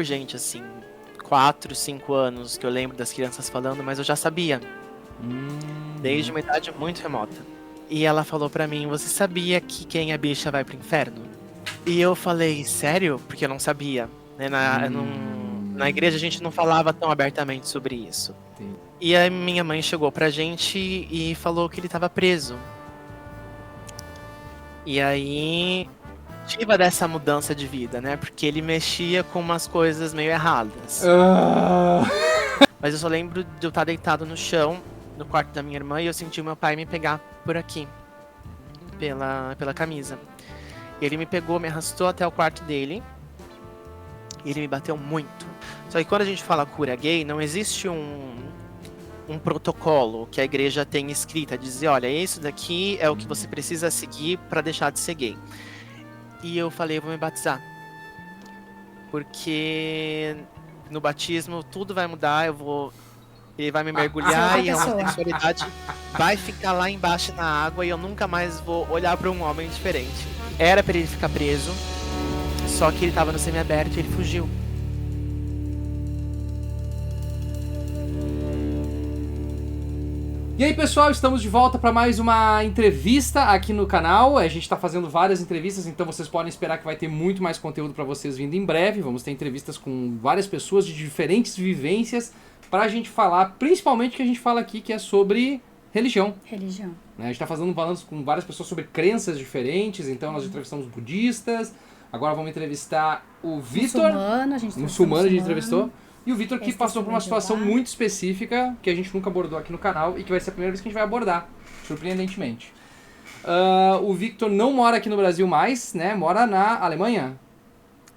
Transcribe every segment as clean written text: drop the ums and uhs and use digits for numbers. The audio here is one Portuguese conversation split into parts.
gente, assim, 4, 5 anos que eu lembro das crianças falando, mas eu já sabia, desde uma idade muito remota. E ela falou pra mim, você sabia que quem é bicha vai pro inferno? E eu falei, sério? Porque eu não sabia. Né? Na igreja a gente não falava tão abertamente sobre isso. Sim. E a minha mãe chegou pra gente e falou que ele tava preso. E aí, tive dessa mudança de vida, né? Porque ele mexia com umas coisas meio erradas. Mas eu só lembro de eu estar deitado no chão, no quarto da minha irmã, e eu senti o meu pai me pegar por aqui, pela camisa. E ele me pegou, me arrastou até o quarto dele, e ele me bateu muito. Só que quando a gente fala cura gay, não existe um protocolo que a igreja tem escrita, dizer, olha, isso daqui é o que você precisa seguir para deixar de ser gay. E eu falei, eu vou me batizar. Porque no batismo tudo vai mudar, ele vai me mergulhar e a homossexualidade vai ficar lá embaixo na água e eu nunca mais vou olhar para um homem diferente. Era para ele ficar preso, só que ele tava no semiaberto e ele fugiu. E aí, pessoal, estamos de volta para mais uma entrevista aqui no canal. A gente está fazendo várias entrevistas, então vocês podem esperar que vai ter muito mais conteúdo para vocês vindo em breve. Vamos ter entrevistas com várias pessoas de diferentes vivências para a gente falar, principalmente o que a gente fala aqui, que é sobre religião. Religião. A gente está fazendo balanço com várias pessoas sobre crenças diferentes, então nós entrevistamos budistas, agora vamos entrevistar o Vitor. Muçulmano a gente entrevistou. E o Vitor que passou por uma situação muito específica que a gente nunca abordou aqui no canal e que vai ser a primeira vez que a gente vai abordar, surpreendentemente. O Victor não mora aqui no Brasil mais, né? Mora na Alemanha?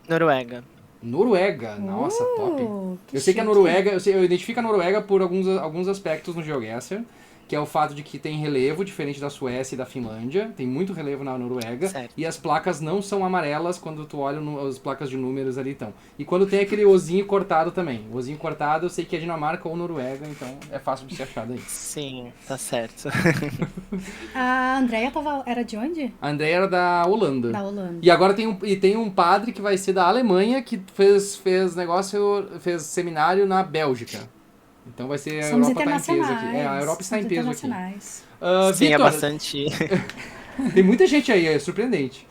Noruega. Noruega, nossa, top. Eu sei que a Noruega, eu identifico a Noruega por alguns aspectos no GeoGuessr, que é o fato de que tem relevo, diferente da Suécia e da Finlândia, tem muito relevo na Noruega, Certo. e as placas não são amarelas quando tu olha as placas de números ali estão. E quando tem aquele ozinho cortado também, o ozinho cortado eu sei que é Dinamarca ou Noruega, então é fácil de ser achado aí. Sim, tá certo. A Andrea era de onde? A Andrea era da Holanda. Da Holanda. E agora tem um padre que vai ser da Alemanha, que fez seminário na Bélgica. Então vai ser a Europa está em peso aqui. A Europa está em peso aqui. Sim, Victor, é bastante. tem muita gente aí, é surpreendente.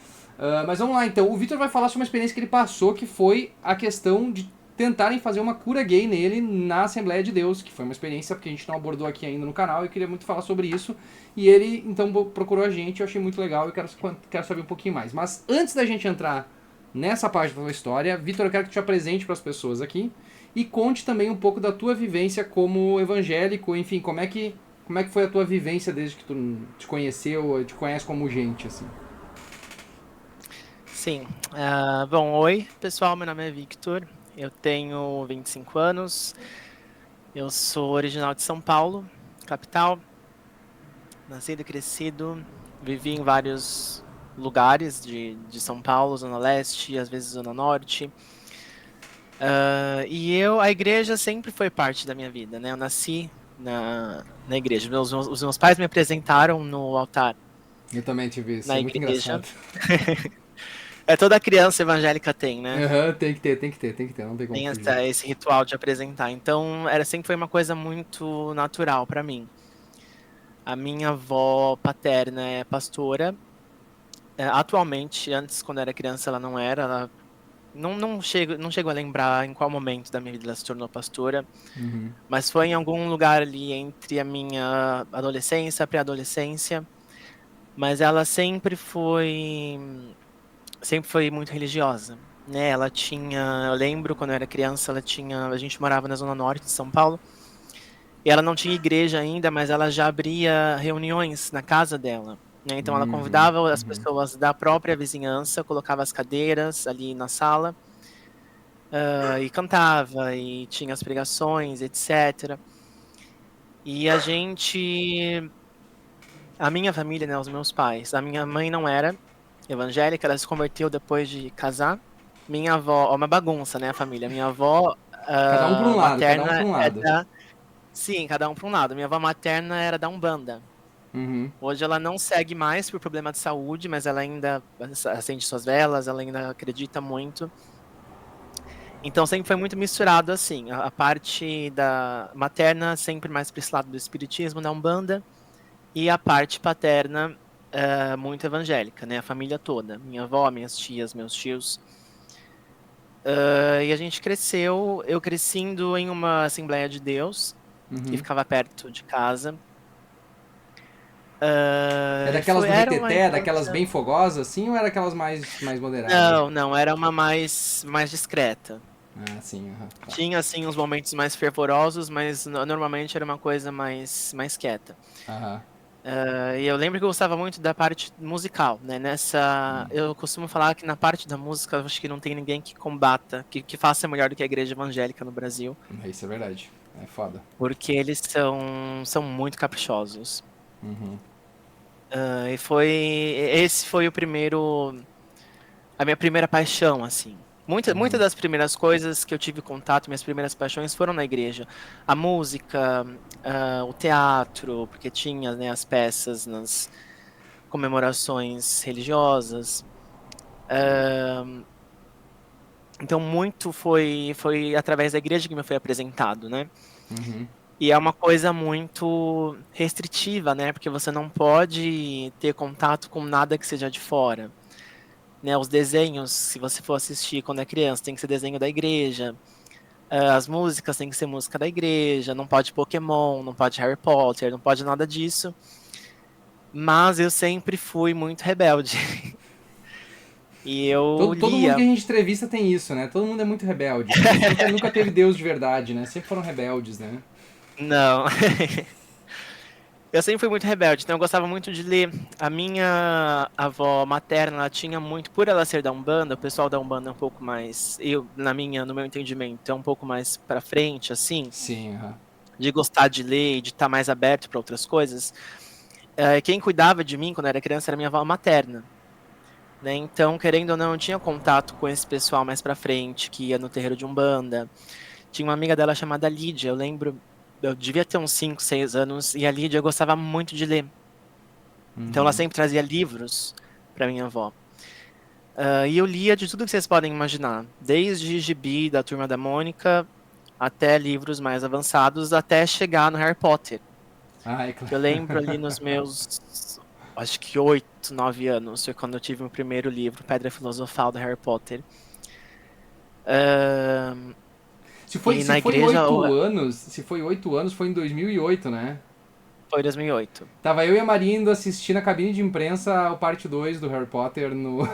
Mas vamos lá então. O Victor vai falar sobre uma experiência que ele passou, que foi a questão de tentarem fazer uma cura gay nele na Assembleia de Deus, que foi uma experiência que a gente não abordou aqui ainda no canal e eu queria muito falar sobre isso. E ele então procurou a gente, eu achei muito legal e quero saber um pouquinho mais. Mas antes da gente entrar nessa parte da tua história, Victor, eu quero que te apresente para as pessoas aqui e conte também um pouco da tua vivência como evangélico, enfim, como é que foi a tua vivência desde que tu te conheceu, te conhece como gente, assim. Sim. Bom, oi, pessoal, meu nome é Victor, eu tenho 25 anos, eu sou original de São Paulo, capital, nascido e crescido, vivi em vários lugares de São Paulo, Zona Leste, às vezes Zona Norte. E a igreja sempre foi parte da minha vida, né? Eu nasci na igreja. Os meus pais me apresentaram no altar. Eu também tive isso, Na é muito igreja. engraçado. Toda criança evangélica tem, né? Tem que ter, não tem como fugir. Tem esse ritual de apresentar. Então, sempre foi uma coisa muito natural para mim. A minha avó paterna é pastora. Atualmente, antes, quando eu era criança, ela não era. Ela não chego a lembrar em qual momento da minha vida ela se tornou pastora. Uhum. Mas foi em algum lugar ali entre a minha adolescência, pré-adolescência. Mas ela sempre foi muito religiosa, né? Eu lembro quando eu era criança, a gente morava na zona norte de São Paulo, e ela não tinha igreja ainda, mas ela já abria reuniões na casa dela, né? Então ela convidava as pessoas da própria vizinhança, colocava as cadeiras ali na sala, e cantava, e tinha as pregações, etc. E a minha família, né, os meus pais, a minha mãe não era evangélica, ela se converteu depois de casar. Minha avó, uma bagunça, né, a família. Minha avó Cada um para um lado, materna sim, cada um para um lado. Minha avó materna era da Umbanda. Uhum. Hoje ela não segue mais por problema de saúde, mas ela ainda acende suas velas, ela ainda acredita muito. Então sempre foi muito misturado assim, a parte da materna sempre mais para esse lado do espiritismo, da Umbanda, e a parte paterna muito evangélica, né? A família toda, minha avó, minhas tias, meus tios. E a gente cresceu, eu crescendo em uma Assembleia de Deus, que Uhum. ficava perto de casa. É daquelas do Era uma reteté, daquelas infância. bem fogosas, assim, ou era aquelas mais moderadas? Não, não, era uma mais discreta. Ah, sim, aham, tá. Tinha, assim, uns momentos mais fervorosos, mas normalmente era uma coisa mais quieta. Aham. E eu lembro que eu gostava muito da parte musical, né? Eu costumo falar que na parte da música, eu acho que não tem ninguém que combata, que faça melhor do que a igreja evangélica no Brasil, Isso é verdade. É foda. porque eles são muito caprichosos. Uhum. Esse foi a minha primeira paixão, assim. Muitas Uhum. das primeiras coisas que eu tive contato, minhas primeiras paixões foram na igreja. A música, o teatro, porque tinha, né, as peças nas comemorações religiosas. Então, muito foi através da igreja que me foi apresentado, né? Uhum. E é uma coisa muito restritiva, né? Porque você não pode ter contato com nada que seja de fora. Né, os desenhos, se você for assistir quando é criança, tem que ser desenho da igreja. As músicas tem que ser música da igreja. Não pode Pokémon, não pode Harry Potter, não pode nada disso. Mas eu sempre fui muito rebelde. E eu Todo mundo que a lia. gente entrevista tem isso, né? Todo mundo é muito rebelde. Nunca teve Deus de verdade, né? Sempre foram rebeldes, né? Não. Eu sempre fui muito rebelde, então eu gostava muito de ler. A minha avó materna, ela tinha muito, por ela ser da Umbanda, o pessoal da Umbanda é um pouco mais, no meu entendimento, é um pouco mais pra frente, assim, Sim, aham. de gostar de ler e de estar mais aberto para outras coisas. Quem cuidava de mim quando eu era criança era minha avó materna, né? Então, querendo ou não, eu tinha contato com esse pessoal mais pra frente, que ia no terreiro de Umbanda. Tinha uma amiga dela chamada Lídia, eu lembro, eu devia ter uns 5, 6 anos, e a Lídia gostava muito de ler. Então ela Uhum. sempre trazia livros para minha avó. E eu lia de tudo que vocês podem imaginar, desde gibi da Turma da Mônica até livros mais avançados, até chegar no Harry Potter. Ah, é claro. Eu lembro ali nos meus, acho que 8, 9 anos, foi quando eu tive meu primeiro livro, Pedra Filosofal do Harry Potter. Ahn, e Se na foi igreja 8 anos, foi em 2008, né? foi 2008. Tava eu e a Maria indo assistir na cabine de imprensa o parte 2 do Harry Potter no...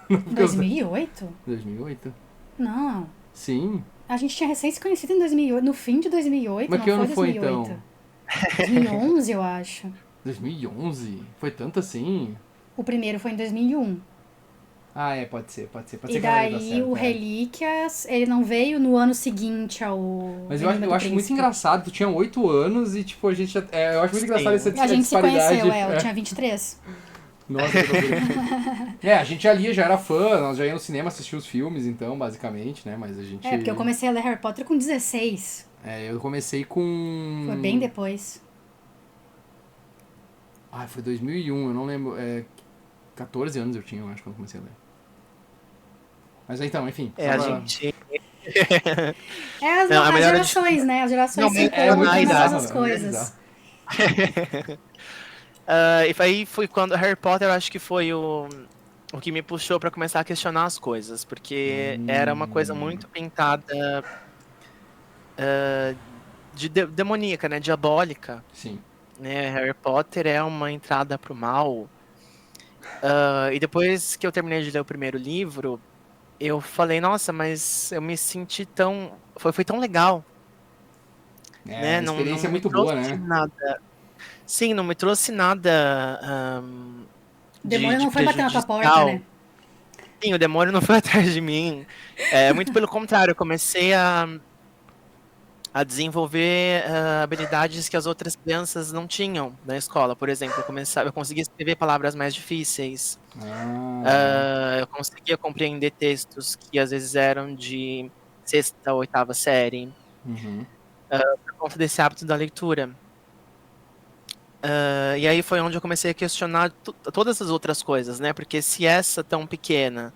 2008? 2008? Não. Sim. A gente tinha recém se conhecido em 2008, no fim de 2008, Mas não que foi ano foi 2008. então? 2011, eu acho. 2011? Foi tanto assim? O primeiro foi em 2001. Ah, é, pode ser. Pode ser E que a Maria tá daí o certa. Relíquias, ele não veio no ano seguinte ao Mas Enigma eu do acho muito Príncipe. engraçado, tu tinha 8 anos e, tipo, a gente... eu acho muito engraçado essa A gente se disparidade. conheceu, eu tinha 23. Nossa, que loucura. A gente já lia, já era fã, nós já ia no cinema assistir os filmes, então, basicamente, né? Mas a gente... É, porque eu comecei a ler Harry Potter com 16. eu comecei com... Foi bem depois. Ah, foi 2001, eu não lembro. 14 anos eu tinha, eu acho, quando comecei a ler. Mas então, enfim. A gente. É Não, a as melhor gerações, né? As gerações Não, se é encontram na idade, nessas né? coisas. E aí foi quando Harry Potter, eu acho que foi o que me puxou pra começar a questionar as coisas, porque era uma coisa muito pintada demoníaca, né? Diabólica. Sim. Né? Harry Potter é uma entrada pro mal. E depois que eu terminei de ler o primeiro livro, eu falei, nossa, mas eu me senti tão. Foi tão legal, É né? uma Não experiência me muito trouxe boa, né? nada. Sim, não me trouxe nada O demônio de não foi bater na tua porta, prejudicial. né? Sim, o demônio não foi atrás de mim. Muito pelo contrário, eu comecei a desenvolver habilidades que as outras crianças não tinham na escola. Por exemplo, eu conseguia escrever palavras mais difíceis. Legal. Eu conseguia compreender textos que às vezes eram de sexta ou oitava série, Uhum. por conta desse hábito da leitura. E aí foi onde eu comecei a questionar todas as outras coisas, né? Porque se essa tão pequena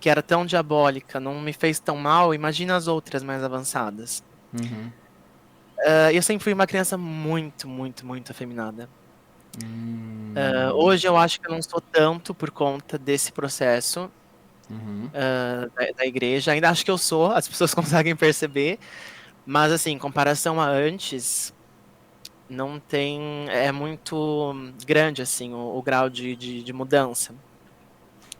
que era tão diabólica, não me fez tão mal, imagina as outras mais avançadas. Uhum. Eu sempre fui uma criança muito, muito, muito afeminada. Hoje eu acho que eu não sou tanto por conta desse processo Uhum. da igreja. Ainda acho que eu sou, as pessoas conseguem perceber. Mas, assim, em comparação a antes, não tem. É muito grande, assim, o grau de mudança.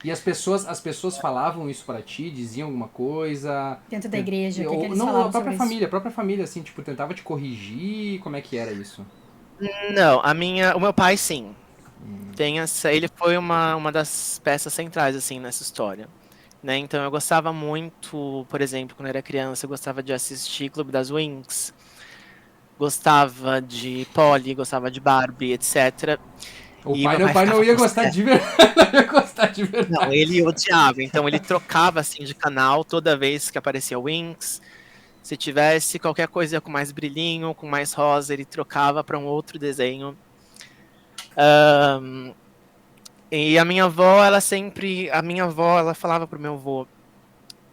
E as pessoas falavam isso pra ti, diziam alguma coisa? Dentro da igreja, o que Ou, eles não, falavam sobre isso? a própria família, assim, tipo, tentava te corrigir, como é que era isso? Não, o meu pai, sim. Ele foi uma das peças centrais, assim, nessa história. Né? Então eu gostava muito, por exemplo, quando eu era criança, eu gostava de assistir Clube das Winx, gostava de Polly, gostava de Barbie, etc. O E pai meu não, pai pai não ficava ia gostar possesso. de verdade, não ia gostar de Não, verdade. ele odiava, então ele trocava assim de canal toda vez que aparecia Winx. Se tivesse qualquer coisa com mais brilhinho, com mais rosa, ele trocava para um outro desenho. E a minha avó, ela falava pro meu avô,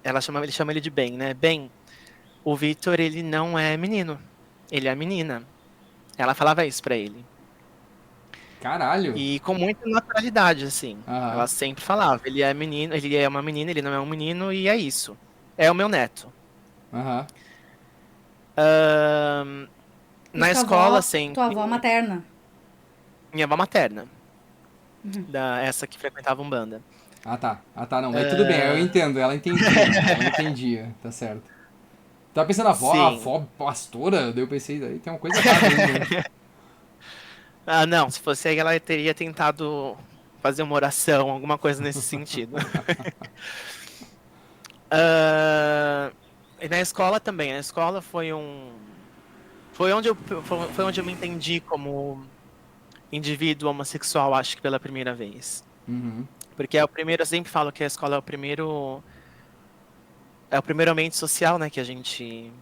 ele chama ele de Ben, né? Ben, o Vitor, ele não é menino, ele é menina. Ela falava isso pra ele. Caralho. E com muita naturalidade, assim. Aham, Ela sempre falava, ele é menino, ele é uma menina, ele não é um menino, e é isso. É o meu neto. aham. Ahn, Isso Na escola, tua avó sempre, materna. minha avó materna, essa que frequentava Umbanda. Ah tá, não, mas tudo bem, eu entendo, ela entendia, tá certo. Tava pensando, a Sim. avó pastora, daí eu pensei, daí tem uma coisa errada aí, né? Ah, não, se fosse aí, ela teria tentado fazer uma oração, alguma coisa nesse sentido. E na escola também. A escola foi onde eu me entendi como indivíduo homossexual, acho que pela primeira vez. Uhum, Porque eu sempre falo que a escola é o primeiro ambiente social, né, que a gente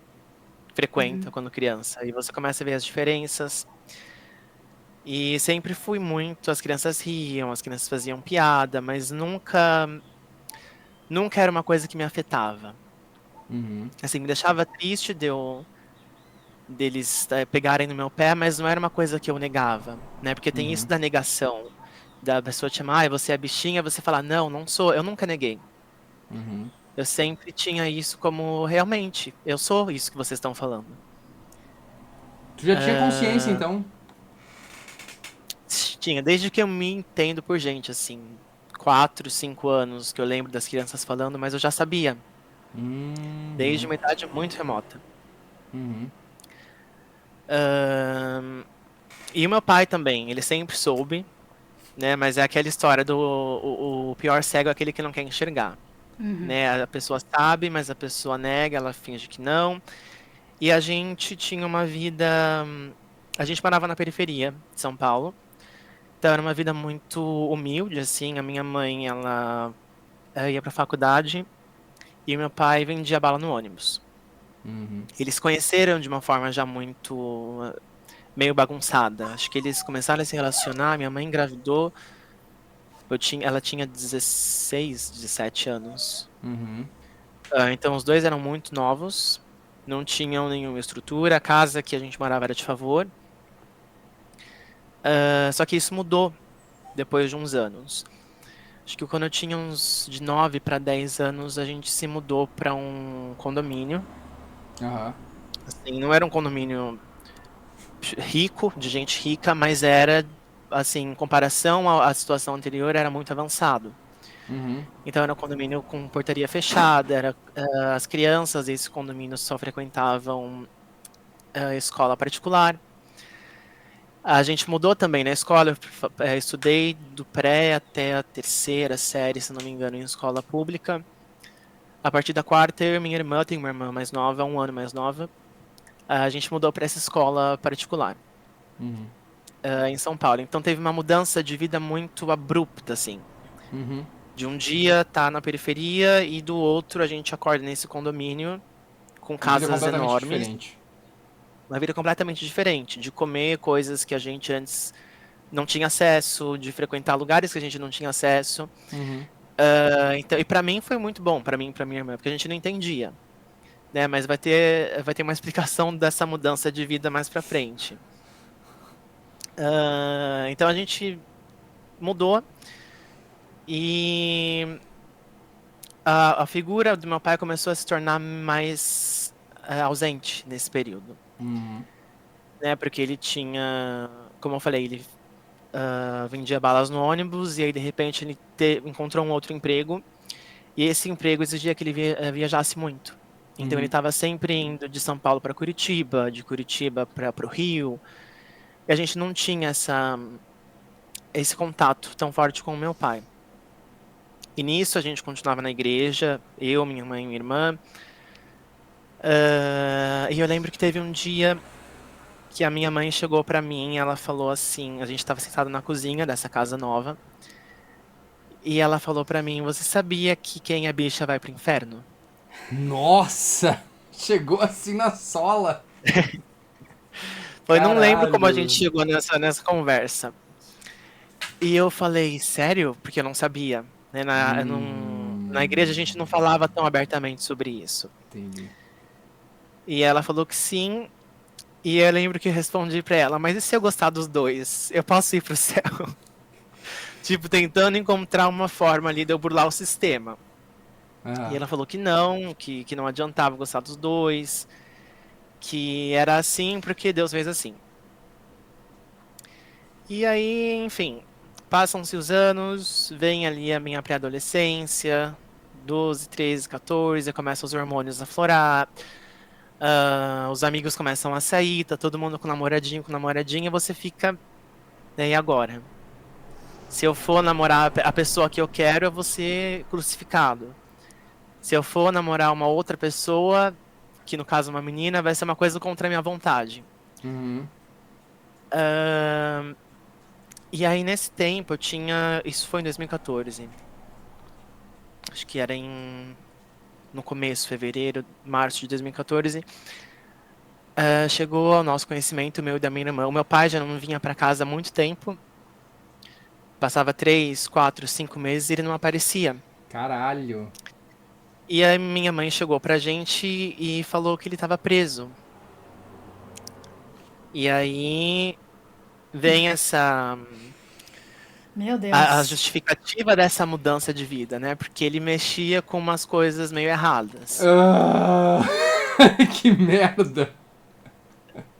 frequenta quando criança. E você começa a ver as diferenças. E sempre fui muito, as crianças riam, as crianças faziam piada, mas nunca era uma coisa que me afetava. uhum, Assim, me deixava triste deles pegarem no meu pé, mas não era uma coisa que eu negava, né? Porque tem isso uhum, da negação, da pessoa te chamar, você é bichinha, você falar, não, não sou, eu nunca neguei. uhum. Eu sempre tinha isso como, realmente, eu sou isso que vocês estão falando. Tu já tinha consciência, Ah, então? Tinha, desde que eu me entendo por gente, assim, 4, 5 anos que eu lembro das crianças falando, mas eu já sabia, desde Uhum, uma idade muito remota. uhum, Ah, e o meu pai também, ele sempre soube, né? Mas é aquela história do o pior cego é aquele que não quer enxergar, né? A pessoa sabe, mas a pessoa nega, ela finge que não. E a gente tinha uma vida, a gente morava na periferia de São Paulo, então era uma vida muito humilde, assim. A minha mãe, ela ia para faculdade e meu pai vendia bala no ônibus. uhum. Eles se conheceram de uma forma já muito meio bagunçada. Acho que eles começaram a se relacionar, minha mãe engravidou. Ela tinha 16, 17 anos. Uhum. Então os dois eram muito novos, não tinham nenhuma estrutura, a casa que a gente morava era de favor. Só que isso mudou depois de uns anos. Acho que quando eu tinha uns de 9 para 10 anos, a gente se mudou para um condomínio. Aham. Assim, não era um condomínio rico, de gente rica, mas era, assim, em comparação à situação anterior, era muito avançado. Uhum. Então era um condomínio com portaria fechada, as crianças desse condomínio só frequentavam escola particular. A gente mudou também na escola, estudei do pré até a terceira série, se não me engano, em escola pública. A partir da quarta, eu e minha irmã, eu tenho uma irmã mais nova, 1 ano mais nova, a gente mudou para essa escola particular, Uhum. em São Paulo. Então teve uma mudança de vida muito abrupta, assim. Uhum. De um dia tá na periferia e do outro a gente acorda nesse condomínio com Uma vida casas completamente enormes, diferente. uma vida completamente diferente, de comer coisas que a gente antes não tinha acesso, de frequentar lugares que a gente não tinha acesso. Uhum. Então, e pra mim foi muito bom, pra mim e pra minha irmã, porque a gente não entendia, né? Mas vai ter uma explicação dessa mudança de vida mais pra frente. Então a gente mudou e a figura do meu pai começou a se tornar mais ausente nesse período, Uhum. né? Porque ele tinha, como eu falei, ele vendia balas no ônibus e aí de repente ele encontrou um outro emprego e esse emprego exigia que ele viajasse muito. Então ele Uhum. estava sempre indo de São Paulo para Curitiba, de Curitiba para o Rio, e a gente não tinha esse contato tão forte com o meu pai. E nisso a gente continuava na igreja, eu, minha mãe e minha irmã. E eu lembro que teve um dia que a minha mãe chegou pra mim e ela falou assim, a gente estava sentado na cozinha dessa casa nova, e ela falou pra mim, você sabia que quem é bicha vai pro inferno? Nossa! Chegou assim na sola. Eu não lembro como a gente Caralho. chegou nessa conversa. E eu falei, sério? Porque eu não sabia. Né? Na igreja a gente não falava tão abertamente sobre isso. Entendi. E ela falou que sim, e eu lembro que eu respondi pra ela, mas e se eu gostar dos dois? Eu posso ir pro céu? Tipo, tentando encontrar uma forma ali de eu burlar o sistema. E Ah. ela falou que não, que não adiantava gostar dos dois, que era assim porque Deus fez assim. E aí, enfim, passam-se os anos, vem ali a minha pré-adolescência, 12, 13, 14, começam os hormônios a florar, os amigos começam a sair, tá todo mundo com namoradinho, com namoradinha, você fica, né, e agora? Se eu for namorar a pessoa que eu quero, eu vou ser crucificado. Se eu for namorar uma outra pessoa, que no caso uma menina, vai ser uma coisa contra a minha vontade. Uhum. Ahn, E aí, nesse tempo, eu tinha. Isso foi em 2014. Acho que era no começo, fevereiro, março de 2014. Chegou ao nosso conhecimento, o meu e da minha irmã. O meu pai já não vinha pra casa há muito tempo. Passava 3, 4, 5 meses e ele não aparecia. Caralho. E a minha mãe chegou pra gente e falou que ele estava preso. E aí vem Meu a Deus. justificativa dessa mudança de vida, né? Porque ele mexia com umas coisas meio erradas. Ah, que merda.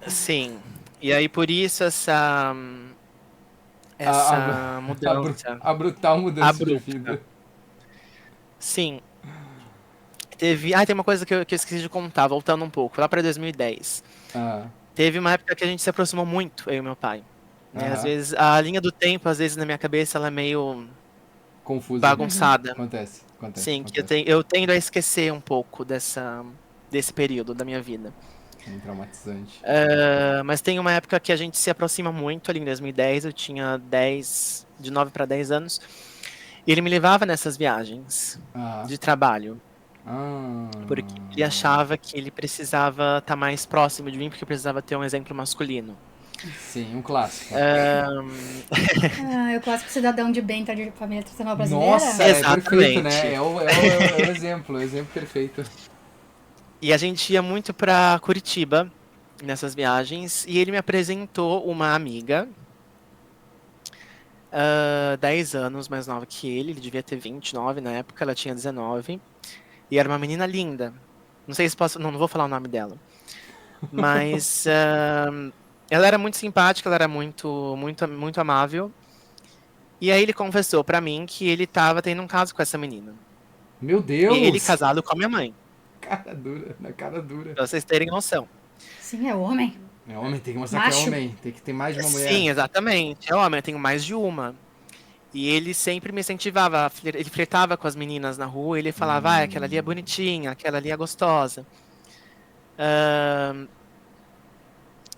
Sim. E aí por isso essa A, essa mudança a brutal mudança de abrupta. vida. Sim. Tem uma coisa que eu esqueci de contar, voltando um pouco, lá para 2010. Ah, Teve uma época que a gente se aproximou muito, eu e meu pai. Né? Às aham. vezes, a linha do tempo, às vezes na minha cabeça, ela é meio Confusa. Uhum. bagunçada. Acontece, acontece, Sim, que acontece. eu tendo a esquecer um pouco desse período da minha vida. Bem traumatizante. Mas tem uma época que a gente se aproxima muito, ali em 2010, eu tinha de 9 para 10 anos, e ele me levava nessas viagens Ah. de trabalho, Ah. porque ele achava que ele precisava estar mais próximo de mim, porque eu precisava ter um exemplo masculino. Sim, um clássico. Ah, é o clássico cidadão de bem, tá de família tradicional brasileira. Nossa, é perfeito, Exatamente. né? É o exemplo perfeito. E a gente ia muito para Curitiba nessas viagens, e ele me apresentou uma amiga, 10 anos mais nova que ele devia ter 29 na época, ela tinha 19, e era uma menina linda. Não sei se posso, não vou falar o nome dela, mas ela era muito simpática, ela era muito, muito, muito amável. E aí ele confessou pra mim que ele tava tendo um caso com essa menina. Meu Ele Deus! casado com a minha mãe, Cara dura, na cara dura. pra vocês terem noção. Sim, é homem. É homem, tem que mostrar que é Macho. homem. Tem que ter mais de uma Sim, mulher. exatamente. É homem, eu tenho mais de uma. E ele sempre me incentivava, ele flertava com as meninas na rua, ele falava, aquela ali é bonitinha, aquela ali é gostosa.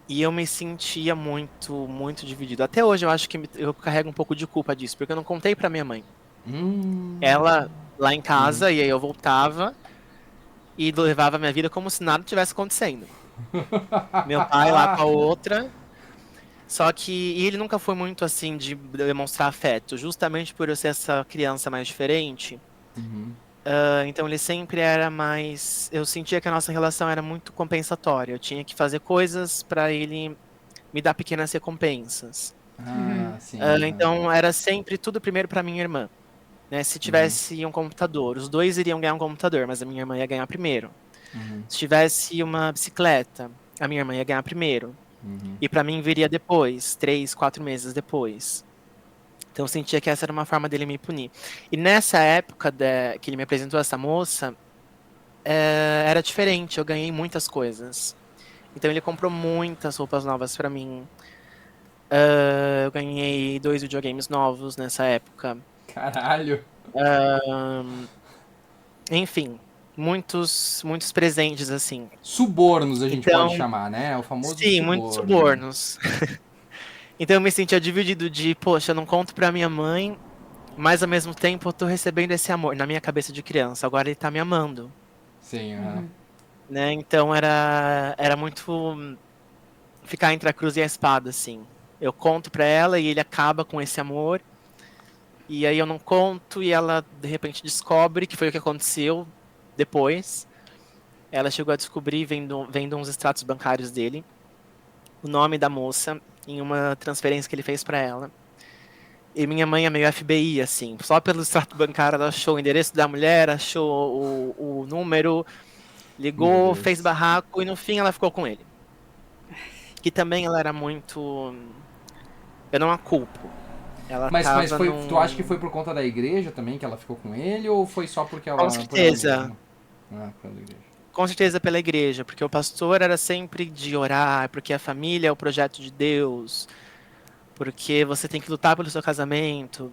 E eu me sentia muito, muito dividido. Até hoje eu acho que eu carrego um pouco de culpa disso, porque eu não contei pra minha mãe. Hum. Ela lá em casa, e aí eu voltava e levava a minha vida como se nada tivesse acontecendo. Meu pai lá com a outra. Só que e ele nunca foi muito assim de demonstrar afeto, justamente por eu ser essa criança mais diferente. Uhum. Então ele sempre era mais. Eu sentia que a nossa relação era muito compensatória. Eu tinha que fazer coisas pra ele me dar pequenas recompensas. Ah, sim. Aham. Então era sempre tudo primeiro pra minha irmã. Né? Se Uhum. tivesse um computador, os dois iriam ganhar um computador, mas a minha irmã ia ganhar primeiro. Uhum. Se tivesse uma bicicleta, a minha irmã ia ganhar primeiro. Uhum. E pra mim viria depois, 3, 4 meses depois. Então eu sentia que essa era uma forma dele me punir. E nessa época que ele me apresentou essa moça, era diferente, eu ganhei muitas coisas. Então ele comprou muitas roupas novas pra mim. Eu ganhei 2 videogames novos nessa época. Caralho. Enfim, muitos presentes assim. Subornos a gente pode Então, chamar, né? O famoso sim, muitos suborno. Né? subornos. Então eu me sentia dividido de, poxa, eu não conto pra minha mãe, mas ao mesmo tempo eu tô recebendo esse amor na minha cabeça de criança. Agora ele tá me amando, Sim, Uhum. né? Então era muito ficar entre a cruz e a espada, assim. Eu conto pra ela e ele acaba com esse amor. E aí eu não conto e ela de repente descobre que foi o que aconteceu depois. Ela chegou a descobrir vendo uns extratos bancários dele, o nome da moça em uma transferência que ele fez pra ela. E minha mãe é meio FBI, assim. Só pelo extrato bancário ela achou o endereço da mulher, achou o número, Meu ligou, fez Deus. barraco e no fim ela ficou com ele. Que também ela era muito. Eu não a culpo. Ela Mas tava foi, tu acha que num. foi por conta da igreja também que ela ficou com ele ou foi só porque Com por ela certeza. mesma? Ah, pela igreja. Com certeza pela igreja, porque o pastor era sempre de orar, porque a família é o projeto de Deus, porque você tem que lutar pelo seu casamento.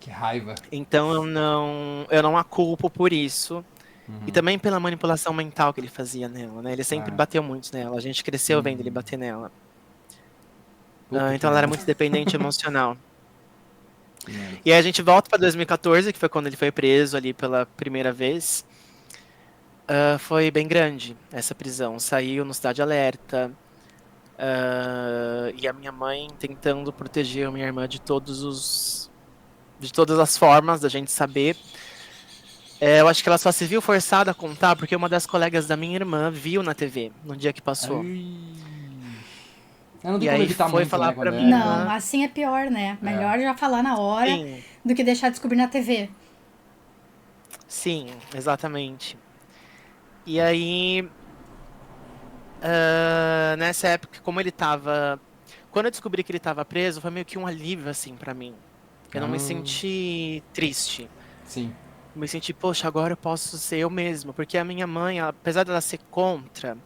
Que raiva. Então eu não a culpo por isso. E Uhum. também pela manipulação mental que ele fazia nela, né? Ele sempre Ah. bateu muito nela. A gente cresceu vendo ele bater nela. Puta que Então ela era merda. muito dependente emocional. Que merda. E aí a gente volta pra 2014, que foi quando ele foi preso ali pela primeira vez. Foi bem grande essa prisão. Saiu no Cidade Alerta. E a minha mãe tentando proteger a minha irmã de todas as formas da gente saber. Eu acho que ela só se viu forçada a contar porque uma das colegas da minha irmã viu na TV no dia que passou. Ai. Não tem E como aí evitar foi muito, falar né, pra quando minha é... Não, irmã. assim é pior, né? É. Melhor já falar na hora Sim, do que deixar descobrir na TV. sim, exatamente. E aí, nessa época, como ele tava. Quando eu descobri que ele tava preso, foi meio que um alívio, assim, pra mim. Eu não me Ah, senti triste. sim. Eu me senti, poxa, agora eu posso ser eu mesmo. Porque a minha mãe, apesar dela ser contra,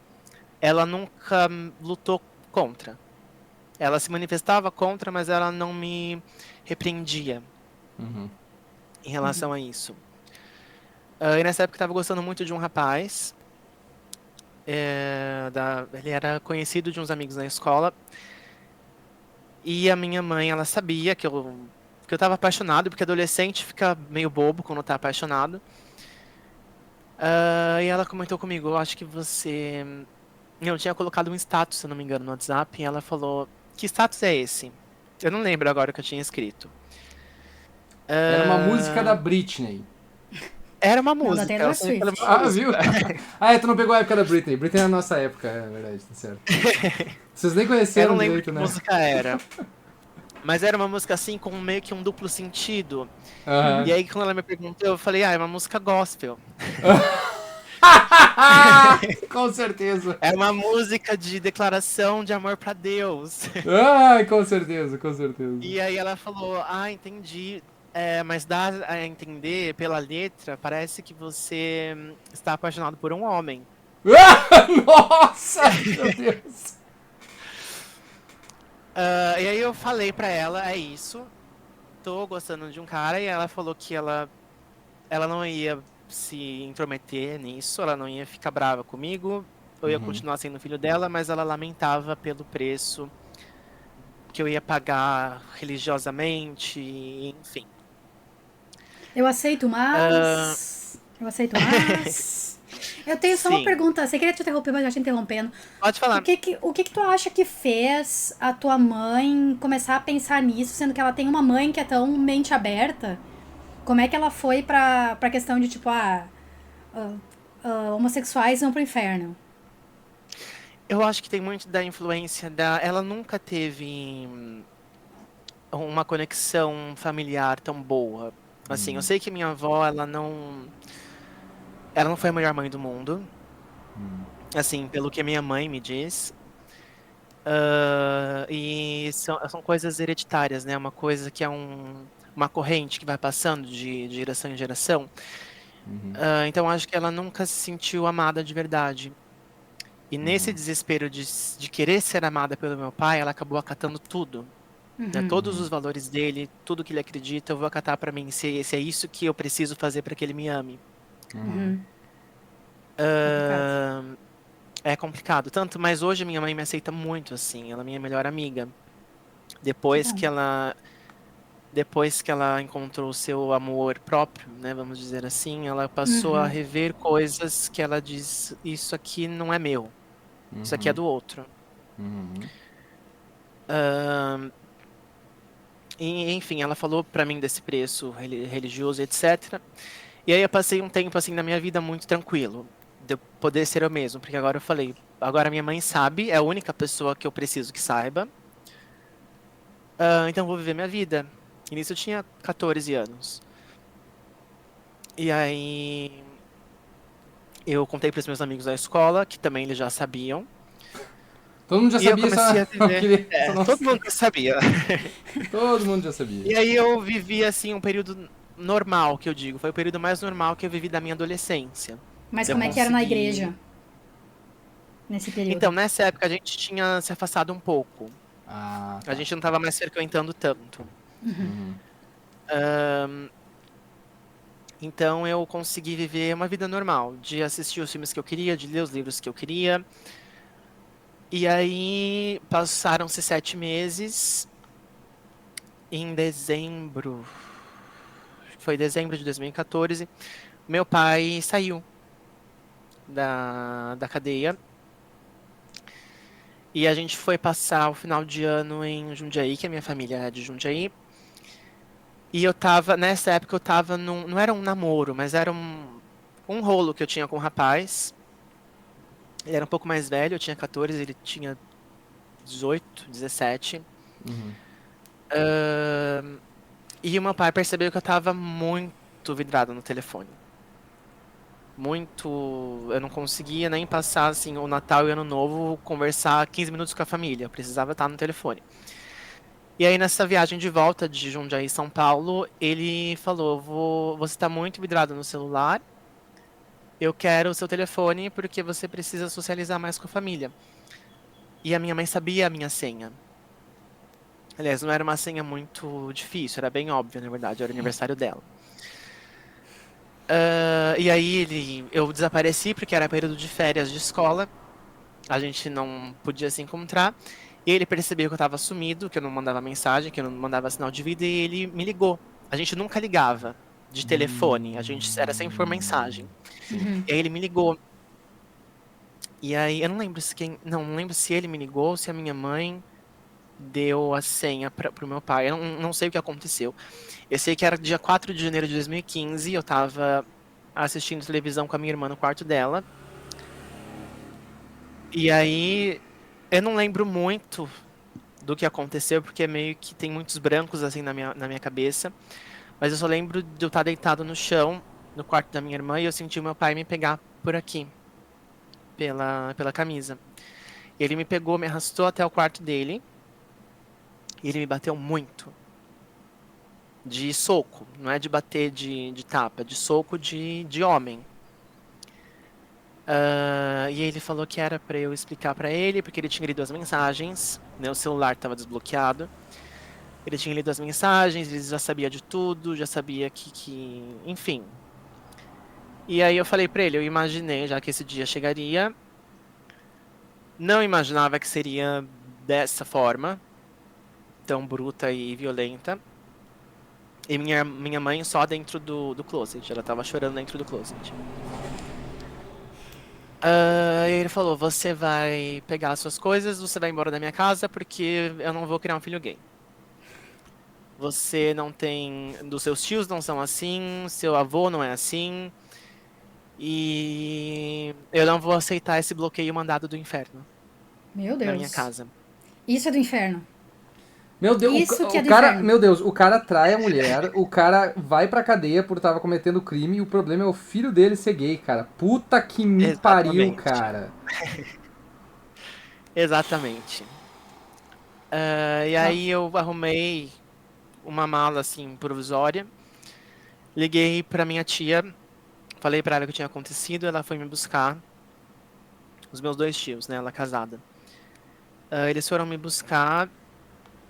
ela nunca lutou contra. Ela se manifestava contra, mas ela não me repreendia Uhum. em relação a isso. E nessa época eu tava gostando muito de um rapaz. Ele era conhecido de uns amigos na escola. E a minha mãe, ela sabia que eu tava apaixonado, porque adolescente fica meio bobo quando tá apaixonado. E ela comentou comigo, eu acho que você. Eu tinha colocado um status, se eu não me engano, no WhatsApp, e ela falou, que status é esse? Eu não lembro agora o que eu tinha escrito. Era uma música da Ah, Britney. Era uma Não, da música, ela Taylor só me falou Swift. uma Ah, viu? música. Tu não pegou a época da Britney. Britney é a nossa época, é verdade, tá certo. Vocês nem Eu não conheceram lembro direito, que né? música era. Mas era uma música assim, com meio que um duplo sentido. E Aham. aí, quando ela me perguntou, eu falei, é uma música gospel. Com certeza. É uma música de declaração de amor pra Deus. Com certeza, com certeza. E aí ela falou, entendi. Mas dá a entender pela letra, parece que você está apaixonado por um homem. Nossa! Meu Deus! E aí eu falei pra ela, é isso. Tô gostando de um cara, e ela falou que ela não ia se intrometer nisso, ela não ia ficar brava comigo. Eu ia Uhum. continuar sendo filho dela, mas ela lamentava pelo preço que eu ia pagar religiosamente, enfim. Eu aceito, Ah, mas. Eu aceito, mas. Eu tenho só uma Sim. pergunta. Você queria te interromper, mas já te interrompendo. Pode falar. O que tu acha que fez a tua mãe começar a pensar nisso, sendo que ela tem uma mãe que é tão mente aberta? Como é que ela foi pra questão de, tipo, homossexuais vão pro inferno? Eu acho que tem muito da influência da. Ela nunca teve uma conexão familiar tão boa. Assim, eu sei que minha avó, ela não foi a melhor mãe do mundo. Assim, pelo que minha mãe me diz. E são coisas hereditárias, né? Uma coisa que é uma corrente que vai passando de geração em geração. Então acho que ela nunca se sentiu amada de verdade. E nesse desespero de querer ser amada pelo meu pai, ela acabou acatando tudo. Né? Todos os valores dele, tudo que ele acredita, eu vou acatar pra mim, se é isso que eu preciso fazer pra que ele me ame. Complicado. É complicado, tanto, mas hoje minha mãe me aceita muito, assim, ela é minha melhor amiga. Que Depois bom. que ela, depois que ela encontrou o seu amor próprio, né, vamos dizer assim, ela passou a rever coisas que ela diz, isso aqui não é meu, isso aqui é do outro. E, enfim, ela falou pra mim desse preço religioso, etc. E aí eu passei um tempo assim na minha vida muito tranquilo, de eu poder ser eu mesmo, porque agora eu falei, agora minha mãe sabe, é a única pessoa que eu preciso que saiba. Então eu vou viver minha vida. E nisso eu tinha 14 anos. E aí eu contei para os meus amigos da escola, que também eles já sabiam. Todo mundo já E eu sabia, comecei a viver. Todo nossa. mundo já sabia. Todo mundo já sabia. E aí eu vivi assim um período normal, que eu digo. Foi o período mais normal que eu vivi da minha adolescência. Mas Eu como é que era na consegui. igreja nesse período? Então, nessa época a gente tinha se afastado um pouco. Ah, A tá. gente não estava mais frequentando tanto. Então eu consegui viver uma vida normal, de assistir os filmes que eu queria, de ler os livros que eu queria. E aí passaram-se 7 meses. Em dezembro, foi dezembro de 2014, meu pai saiu da cadeia. E a gente foi passar o final de ano em Jundiaí, que a minha família é de Jundiaí. E nessa época eu tava não era um namoro, mas era um rolo que eu tinha com um rapaz. Ele era um pouco mais velho, eu tinha 14, ele tinha 18, 17. E o meu pai percebeu que eu tava muito vidrado no telefone. Muito. Eu não conseguia nem passar assim, o Natal e o Ano Novo, conversar 15 minutos com a família. Eu precisava estar no telefone. E aí, nessa viagem de volta de Jundiaí, São Paulo, ele falou: Você está muito vidrado no celular. Eu quero o seu telefone porque você precisa socializar mais com a família. E a minha mãe sabia a minha senha. Aliás, não era uma senha muito difícil, era bem óbvio, na verdade, era o aniversário dela. E aí eu desapareci porque era período de férias de escola. A gente não podia se encontrar. E ele percebeu que eu estava sumido, que eu não mandava mensagem, que eu não mandava sinal de vida, e ele me ligou. A gente nunca ligava de telefone, a gente era sempre por mensagem. E aí ele me ligou. E aí eu não lembro não lembro se ele me ligou ou se a minha mãe deu a senha pro meu pai. Eu não sei o que aconteceu. Eu sei que era dia 4 de janeiro de 2015, eu tava assistindo televisão com a minha irmã no quarto dela. E aí eu não lembro muito do que aconteceu, porque meio que tem muitos brancos assim na minha cabeça. Mas eu só lembro de eu estar deitado no chão, no quarto da minha irmã, e eu senti o meu pai me pegar por aqui, pela camisa. Ele me pegou, me arrastou até o quarto dele, e ele me bateu muito. De soco, não é de bater de tapa, de soco de homem. E ele falou que era pra eu explicar pra ele, porque ele tinha lido as mensagens, né, o celular estava desbloqueado. Ele tinha lido as mensagens, ele já sabia de tudo, já sabia enfim. E aí eu falei pra ele, eu imaginei já que esse dia chegaria. Não imaginava que seria dessa forma, tão bruta e violenta. E minha mãe só dentro do closet, ela tava chorando dentro do closet. E ele falou, você vai pegar as suas coisas, você vai embora da minha casa porque eu não vou criar um filho gay. Você não tem. Dos seus tios não são assim, seu avô não é assim. E eu não vou aceitar esse bloqueio mandado do inferno Meu na minha Deus. casa. Isso é do inferno. Meu Deus, Isso que é o do cara, inferno. meu Deus, o cara trai a mulher, o cara vai pra cadeia por tava cometendo crime e o problema é o filho dele ser gay, cara. Puta que me pariu, Exatamente. cara. Exatamente. E Ah, aí eu arrumei uma mala assim provisória. Liguei pra minha tia, falei pra ela o que tinha acontecido, ela foi me buscar. Os meus dois tios, né? Ela casada. Eles foram me buscar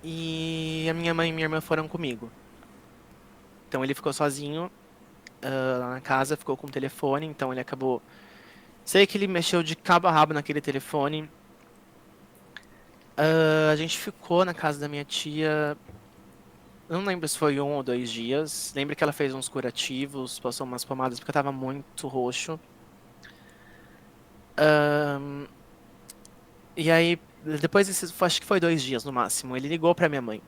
e a minha mãe e minha irmã foram comigo. Então ele ficou sozinho lá na casa, ficou com o telefone, então ele acabou. Sei que ele mexeu de cabo a rabo naquele telefone. A gente ficou na casa da minha tia. Eu não lembro se foi 1 ou 2 dias. Lembro que ela fez uns curativos, passou umas pomadas porque eu tava muito roxo. Ahn, e aí, depois desses, acho que foi 2 dias no máximo, ele ligou pra minha mãe.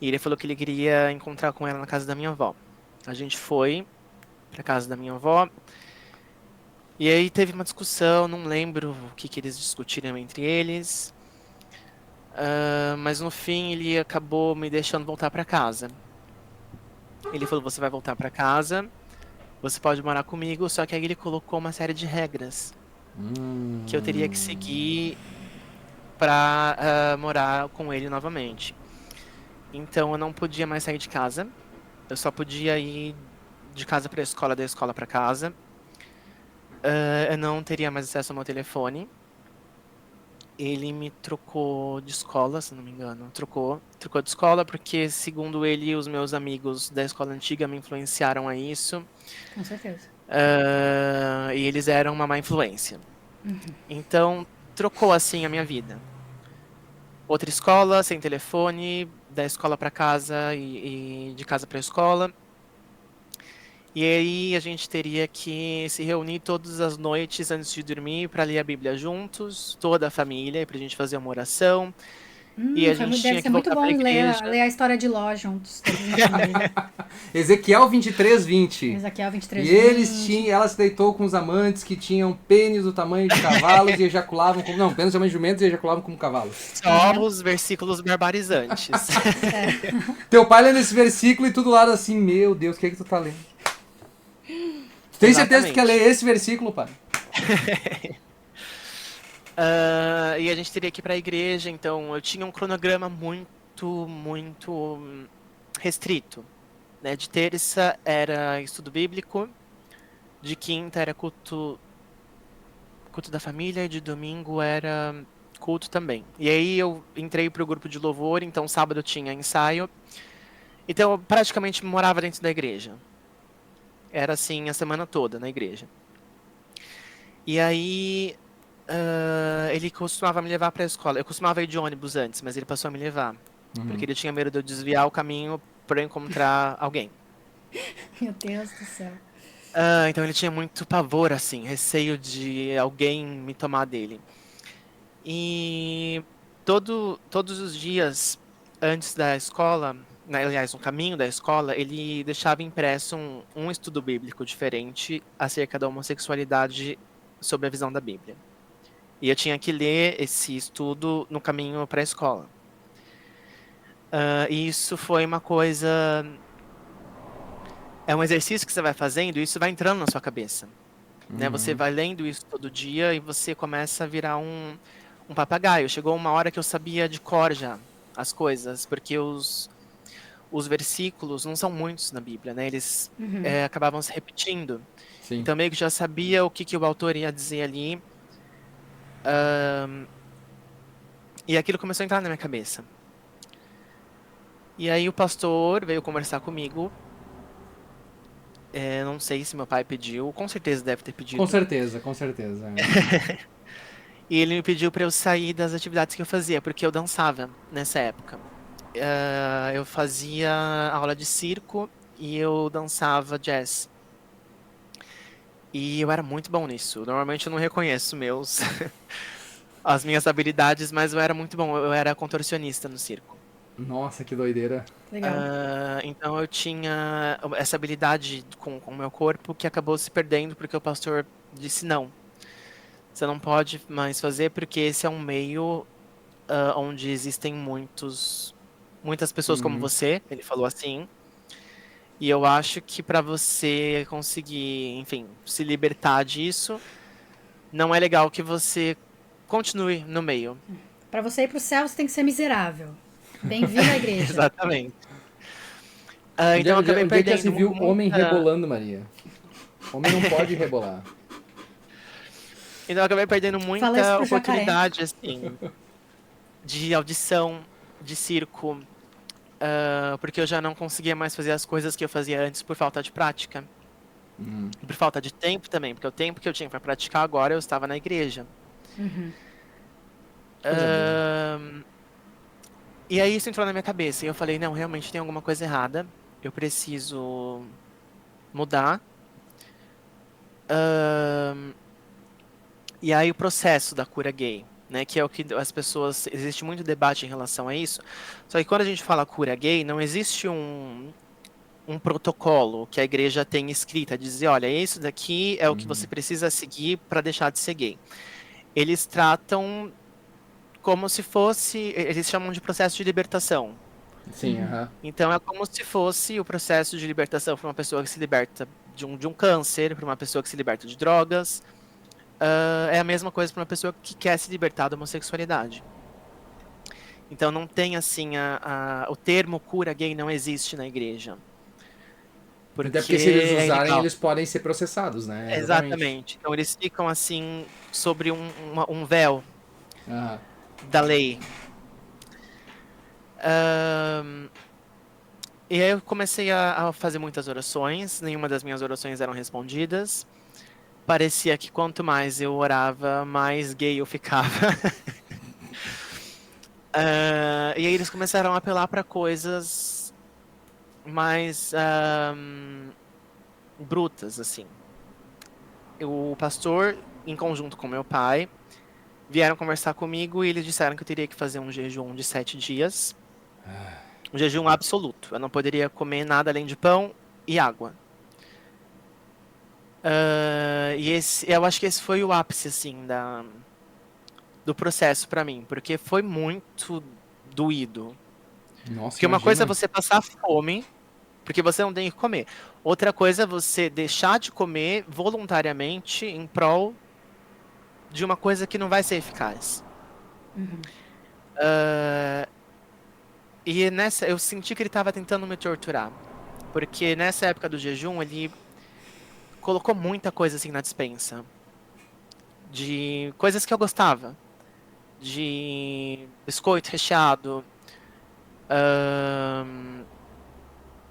E ele falou que ele queria encontrar com ela na casa da minha avó. A gente foi pra casa da minha avó. E aí teve uma discussão, não lembro o que que eles discutiram entre eles. Mas no fim ele acabou me deixando voltar pra casa. Ele falou: você vai voltar pra casa, você pode morar comigo, só que aí ele colocou uma série de regras que eu teria que seguir pra morar com ele novamente. Então eu não podia mais sair de casa, eu só podia ir de casa pra escola, da escola pra casa. Eu não teria mais acesso ao meu telefone. Ele me trocou de escola, se não me engano. Trocou de escola porque, segundo ele, os meus amigos da escola antiga me influenciaram a isso. Com certeza. E eles eram uma má influência. Então, trocou assim a minha vida. Outra escola, sem telefone, da escola para casa e de casa para escola. E aí a gente teria que se reunir todas as noites antes de dormir para ler a Bíblia juntos, toda a família, para a gente fazer uma oração. E a gente Deve tinha ser que muito voltar bom para a igreja. ler a história de Ló juntos, todos na família. Ezequiel 23:20. Ezequiel E eles 23:20. tinham, ela se deitou com os amantes que tinham pênis do tamanho de cavalos e ejaculavam como. Não, pênis do tamanho de jumentos e ejaculavam como cavalos. Só os versículos barbarizantes. Teu pai lendo esse versículo e tudo lá assim, meu Deus, o que é que tu tá lendo? Tem certeza que tu quer ler esse versículo, pai? E a gente teria que ir pra igreja, então eu tinha um cronograma muito restrito. Né? De terça era estudo bíblico, de quinta era culto da família e de domingo era culto também. E aí eu entrei pro grupo de louvor, então sábado tinha ensaio. Então eu praticamente morava dentro da igreja. Era assim a semana toda na igreja. E aí ele costumava me levar pra escola. Eu costumava ir de ônibus antes, mas ele passou a me levar. Porque ele tinha medo de eu desviar o caminho pra eu encontrar alguém. Meu Deus do céu. Então ele tinha muito pavor, assim, receio de alguém me tomar dele. E todos os dias antes da escola, né, aliás, no caminho da escola, ele deixava impresso um estudo bíblico diferente acerca da homossexualidade sob a visão da Bíblia. E eu tinha que ler esse estudo no caminho para a escola. E isso foi uma coisa. É um exercício que você vai fazendo e isso vai entrando na sua cabeça. Né? Você vai lendo isso todo dia e você começa a virar um papagaio. Chegou uma hora que eu sabia de cor já as coisas, porque os versículos não são muitos na Bíblia, né? Eles acabavam se repetindo. Sim. Então meio que já sabia o que o autor ia dizer ali. E aquilo começou a entrar na minha cabeça. E aí o pastor veio conversar comigo. Não sei se meu pai pediu, com certeza deve ter pedido. Com certeza, com certeza. E ele me pediu para eu sair das atividades que eu fazia, porque eu dançava nessa época. Eu fazia aula de circo e eu dançava jazz. E eu era muito bom nisso. Normalmente eu não reconheço as minhas habilidades, mas eu era muito bom. Eu era contorcionista no circo. Nossa, que doideira. Legal. Então eu tinha essa habilidade com o meu corpo que acabou se perdendo porque o pastor disse não. Você não pode mais fazer porque esse é um meio onde existem muitas pessoas como Uhum. você. Ele falou assim. E eu acho que para você conseguir, enfim, se libertar disso, não é legal que você continue no meio. Pra você ir pro céu, você tem que ser miserável. Bem-vindo à igreja. Exatamente. Então eu acabei Onde é que já se perdendo viu homem muita. rebolando, Maria? Homem não pode rebolar. Então eu acabei perdendo Fala isso muita pro jacaré. oportunidade, assim, de audição, de circo, porque eu já não conseguia mais fazer as coisas que eu fazia antes por falta de prática. E por falta de tempo também, porque o tempo que eu tinha para praticar agora eu estava na igreja. Coisa boa. E aí isso entrou na minha cabeça e eu falei, não, realmente tem alguma coisa errada. Eu preciso mudar. E aí o processo da cura gay, né, que é o que as pessoas, existe muito debate em relação a isso. Só que quando a gente fala cura gay, não existe um protocolo que a igreja tem escrita, dizer, olha, isso daqui é o que você precisa seguir para deixar de ser gay. Eles tratam como se fosse, eles chamam de processo de libertação. Sim, aham. Então é como se fosse o processo de libertação para uma pessoa que se liberta de um câncer, para uma pessoa que se liberta de drogas. É a mesma coisa para uma pessoa que quer se libertar da homossexualidade. Então não tem assim o termo cura gay não existe na igreja. Até Porque porque se eles é usarem, ilegal. eles podem ser processados, né? Exatamente. Exatamente. Então eles ficam assim sobre um véu Aham. da lei. Ahn, e aí eu comecei a fazer muitas orações, nenhuma das minhas orações eram respondidas. Parecia que quanto mais eu orava, mais gay eu ficava. E aí eles começaram a apelar para coisas mais brutas, assim. O pastor, em conjunto com meu pai, vieram conversar comigo e eles disseram que eu teria que fazer um jejum de 7 dias. Um jejum absoluto. Eu não poderia comer nada além de pão e água. Eu acho que esse foi o ápice, assim, do processo pra mim, porque foi muito doído. Nossa, Porque uma coisa é imagina. você passar fome, porque você não tem que comer. Outra coisa é você deixar de comer voluntariamente em prol de uma coisa que não vai ser eficaz. E nessa, eu senti que ele estava tentando me torturar. Porque nessa época do jejum, ele colocou muita coisa assim na despensa. De coisas que eu gostava. De biscoito recheado.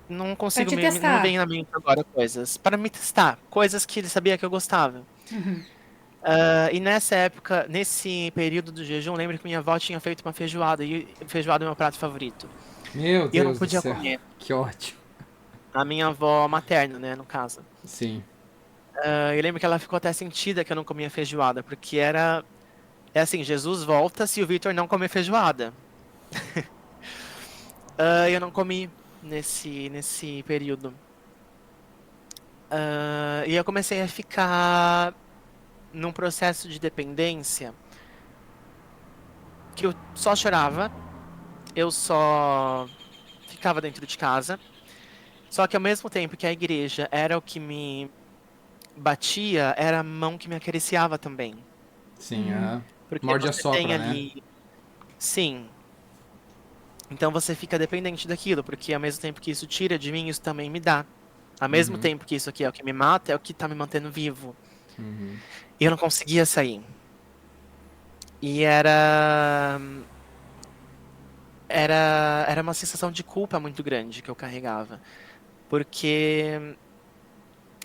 Não Pra consigo te não vem testar. na mente agora coisas. Para me testar. Coisas que ele sabia que eu gostava. E nessa época, nesse período do jejum, lembro que minha avó tinha feito uma feijoada. E feijoada é meu prato favorito. Meu E eu não Deus do podia céu. comer. Que ótimo. A minha avó materna, né, no caso. Sim. Eu lembro que ela ficou até sentida que eu não comia feijoada, porque é assim, Jesus volta se o Victor não comer feijoada. Eu não comi nesse período. E eu comecei a ficar num processo de dependência que eu só chorava, eu só ficava dentro de casa. Só que ao mesmo tempo que a igreja era o que me batia, era a mão que me acariciava também. Sim, aham. Porque Morde a você tem sopra, né? ali. Sim. Então você fica dependente daquilo, porque ao mesmo tempo que isso tira de mim, isso também me dá. Ao mesmo tempo que isso aqui é o que me mata, é o que tá me mantendo vivo. E eu não conseguia sair. E era uma sensação de culpa muito grande que eu carregava. Porque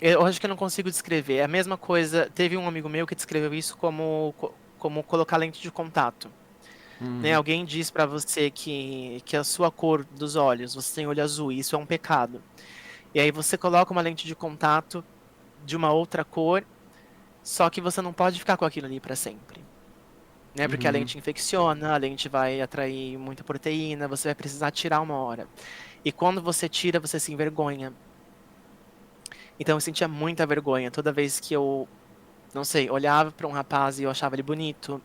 eu acho que eu não consigo descrever. É a mesma coisa. Teve um amigo meu que descreveu isso como colocar lente de contato. Né? Alguém diz pra você que a sua cor dos olhos, você tem olho azul, e isso é um pecado. E aí você coloca uma lente de contato de uma outra cor, só que você não pode ficar com aquilo ali para sempre. Né? Porque a lente infecciona, a lente vai atrair muita proteína, você vai precisar tirar uma hora. E quando você tira, você se envergonha. Então eu sentia muita vergonha toda vez que eu, não sei, olhava para um rapaz e eu achava ele bonito.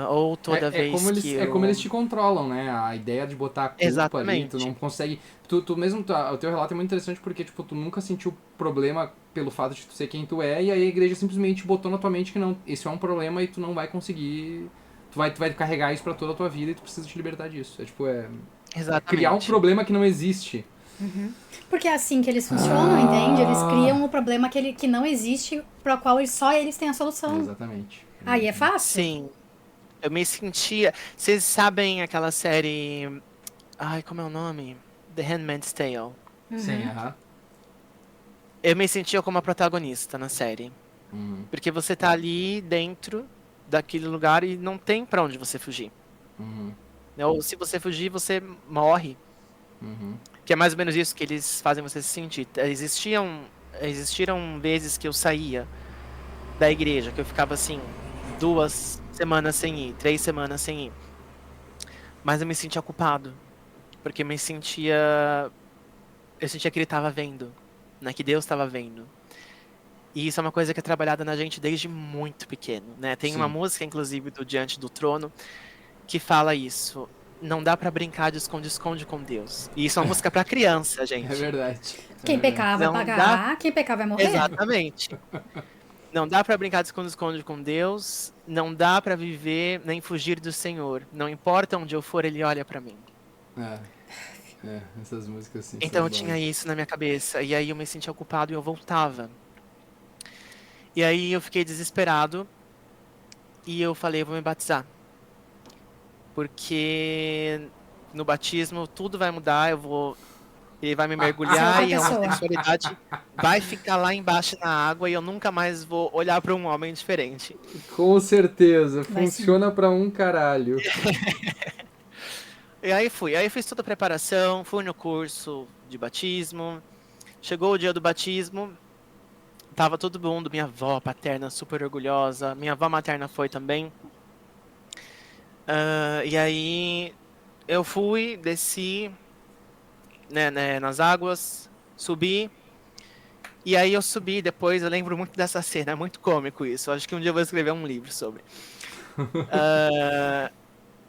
Ou toda vez que É eu... como eles te controlam, né? A ideia de botar a culpa ali, tu Exatamente. não consegue... Tu mesmo, o teu relato é muito interessante porque, tipo, tu nunca sentiu problema pelo fato de tu ser quem tu é, e aí a igreja simplesmente botou na tua mente que não, isso é um problema e tu não vai conseguir... Tu vai carregar isso pra toda a tua vida e tu precisa te libertar disso. É tipo, é criar um Exatamente. problema que não existe. Porque é assim que eles funcionam, entende? Eles criam um problema que não existe, para o qual só eles têm a solução. Exatamente. Aí é fácil? Sim. Eu me sentia... Vocês sabem aquela série... Ai, como é o nome? The Handmaid's Tale. Sim, aham. Eu me sentia como a protagonista na série. Porque você tá ali dentro daquele lugar e não tem pra onde você fugir. Ou se você fugir, você morre. Que é mais ou menos isso que eles fazem você se sentir. Existiram vezes que eu saía da igreja, que eu ficava assim, 2 semanas sem ir, 3 semanas sem ir. Mas eu me sentia culpado. Porque eu sentia que ele estava vendo, né? Que Deus estava vendo. E isso é uma coisa que é trabalhada na gente desde muito pequeno, né? Tem uma Sim. música, inclusive, do Diante do Trono, que fala isso. Não dá pra brincar de esconde-esconde com Deus. E isso é uma música pra criança, É gente. verdade. Quem pecar vai Não pagar, quem pecar vai morrer. Exatamente. Não dá pra brincar de esconde-esconde com Deus. Não dá pra viver nem fugir do Senhor. Não importa onde eu for, Ele olha pra mim. Essas músicas assim Então são eu tinha boas. isso na minha cabeça. E aí eu me sentia culpado e eu voltava. E aí eu fiquei desesperado. E eu falei, eu vou me batizar. Porque no batismo tudo vai mudar, ele vai me Você é mergulhar outra e a pessoa. homossexualidade vai ficar lá embaixo na água e eu nunca mais vou olhar para um homem diferente. Com certeza, Vai funciona pra um caralho. E aí fiz toda a preparação, fui no curso de batismo. Chegou o dia do batismo, tava todo mundo, minha avó paterna super orgulhosa, minha avó materna foi também. E aí eu fui, desci, né, nas águas, subi. E aí eu subi depois, eu lembro muito dessa cena, é muito cômico isso. Acho que um dia eu vou escrever um livro sobre.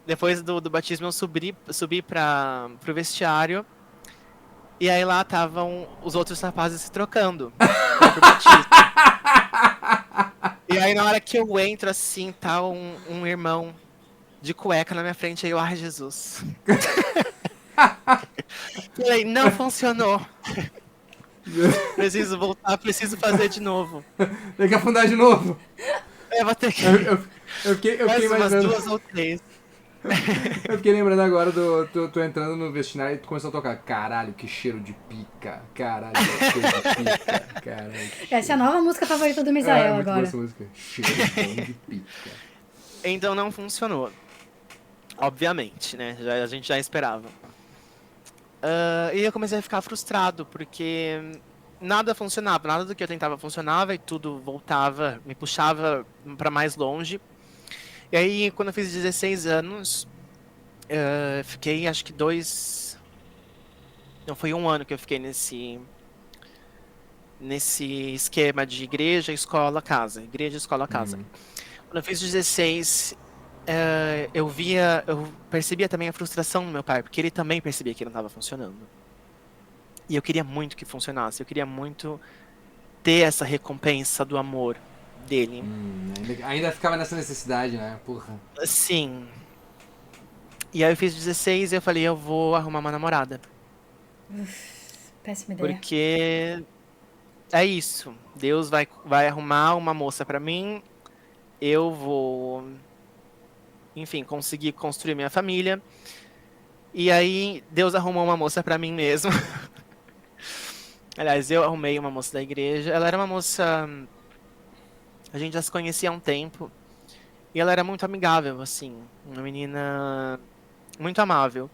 Depois do batismo eu subi pro vestiário. E aí lá estavam os outros rapazes se trocando pra ir pro batismo. E aí na hora que eu entro assim, tá um irmão de cueca na minha frente, aí eu, ai Jesus. Falei, não funcionou. Preciso voltar, preciso fazer de novo. Tem que afundar de novo. Eu vou ter que Eu fiquei mais umas imaginando. 2 ou 3. Eu fiquei lembrando agora do. Tu entrando no vestiário e tu começou a tocar. Caralho, que cheiro de pica. Caralho, que cheiro de pica. Caralho. Essa é a nova música favorita do Misael muito boa agora. essa música. Cheiro de pica. Então não funcionou. Obviamente, né? A gente já esperava. E eu comecei a ficar frustrado, porque nada funcionava, nada do que eu tentava funcionava e tudo voltava, me puxava pra mais longe. E aí, quando eu fiz 16 anos, fiquei acho que 2. Não, foi 1 ano que eu fiquei nesse esquema de igreja, escola, casa. Igreja, escola, casa. Quando eu fiz 16, eu percebia também a frustração do meu pai, porque ele também percebia que não estava funcionando. E eu queria muito que funcionasse, eu queria muito ter essa recompensa do amor dele. Ainda ficava nessa necessidade, né? Porra. Sim. E aí eu fiz 16 e eu falei, eu vou arrumar uma namorada. Péssima ideia. Porque é isso. Deus vai arrumar uma moça pra mim, eu vou, enfim, conseguir construir minha família. E aí Deus arrumou uma moça pra mim mesmo. Aliás, eu arrumei uma moça da igreja. Ela era uma moça... A gente já se conhecia há um tempo. E ela era muito amigável, assim. Uma menina muito amável.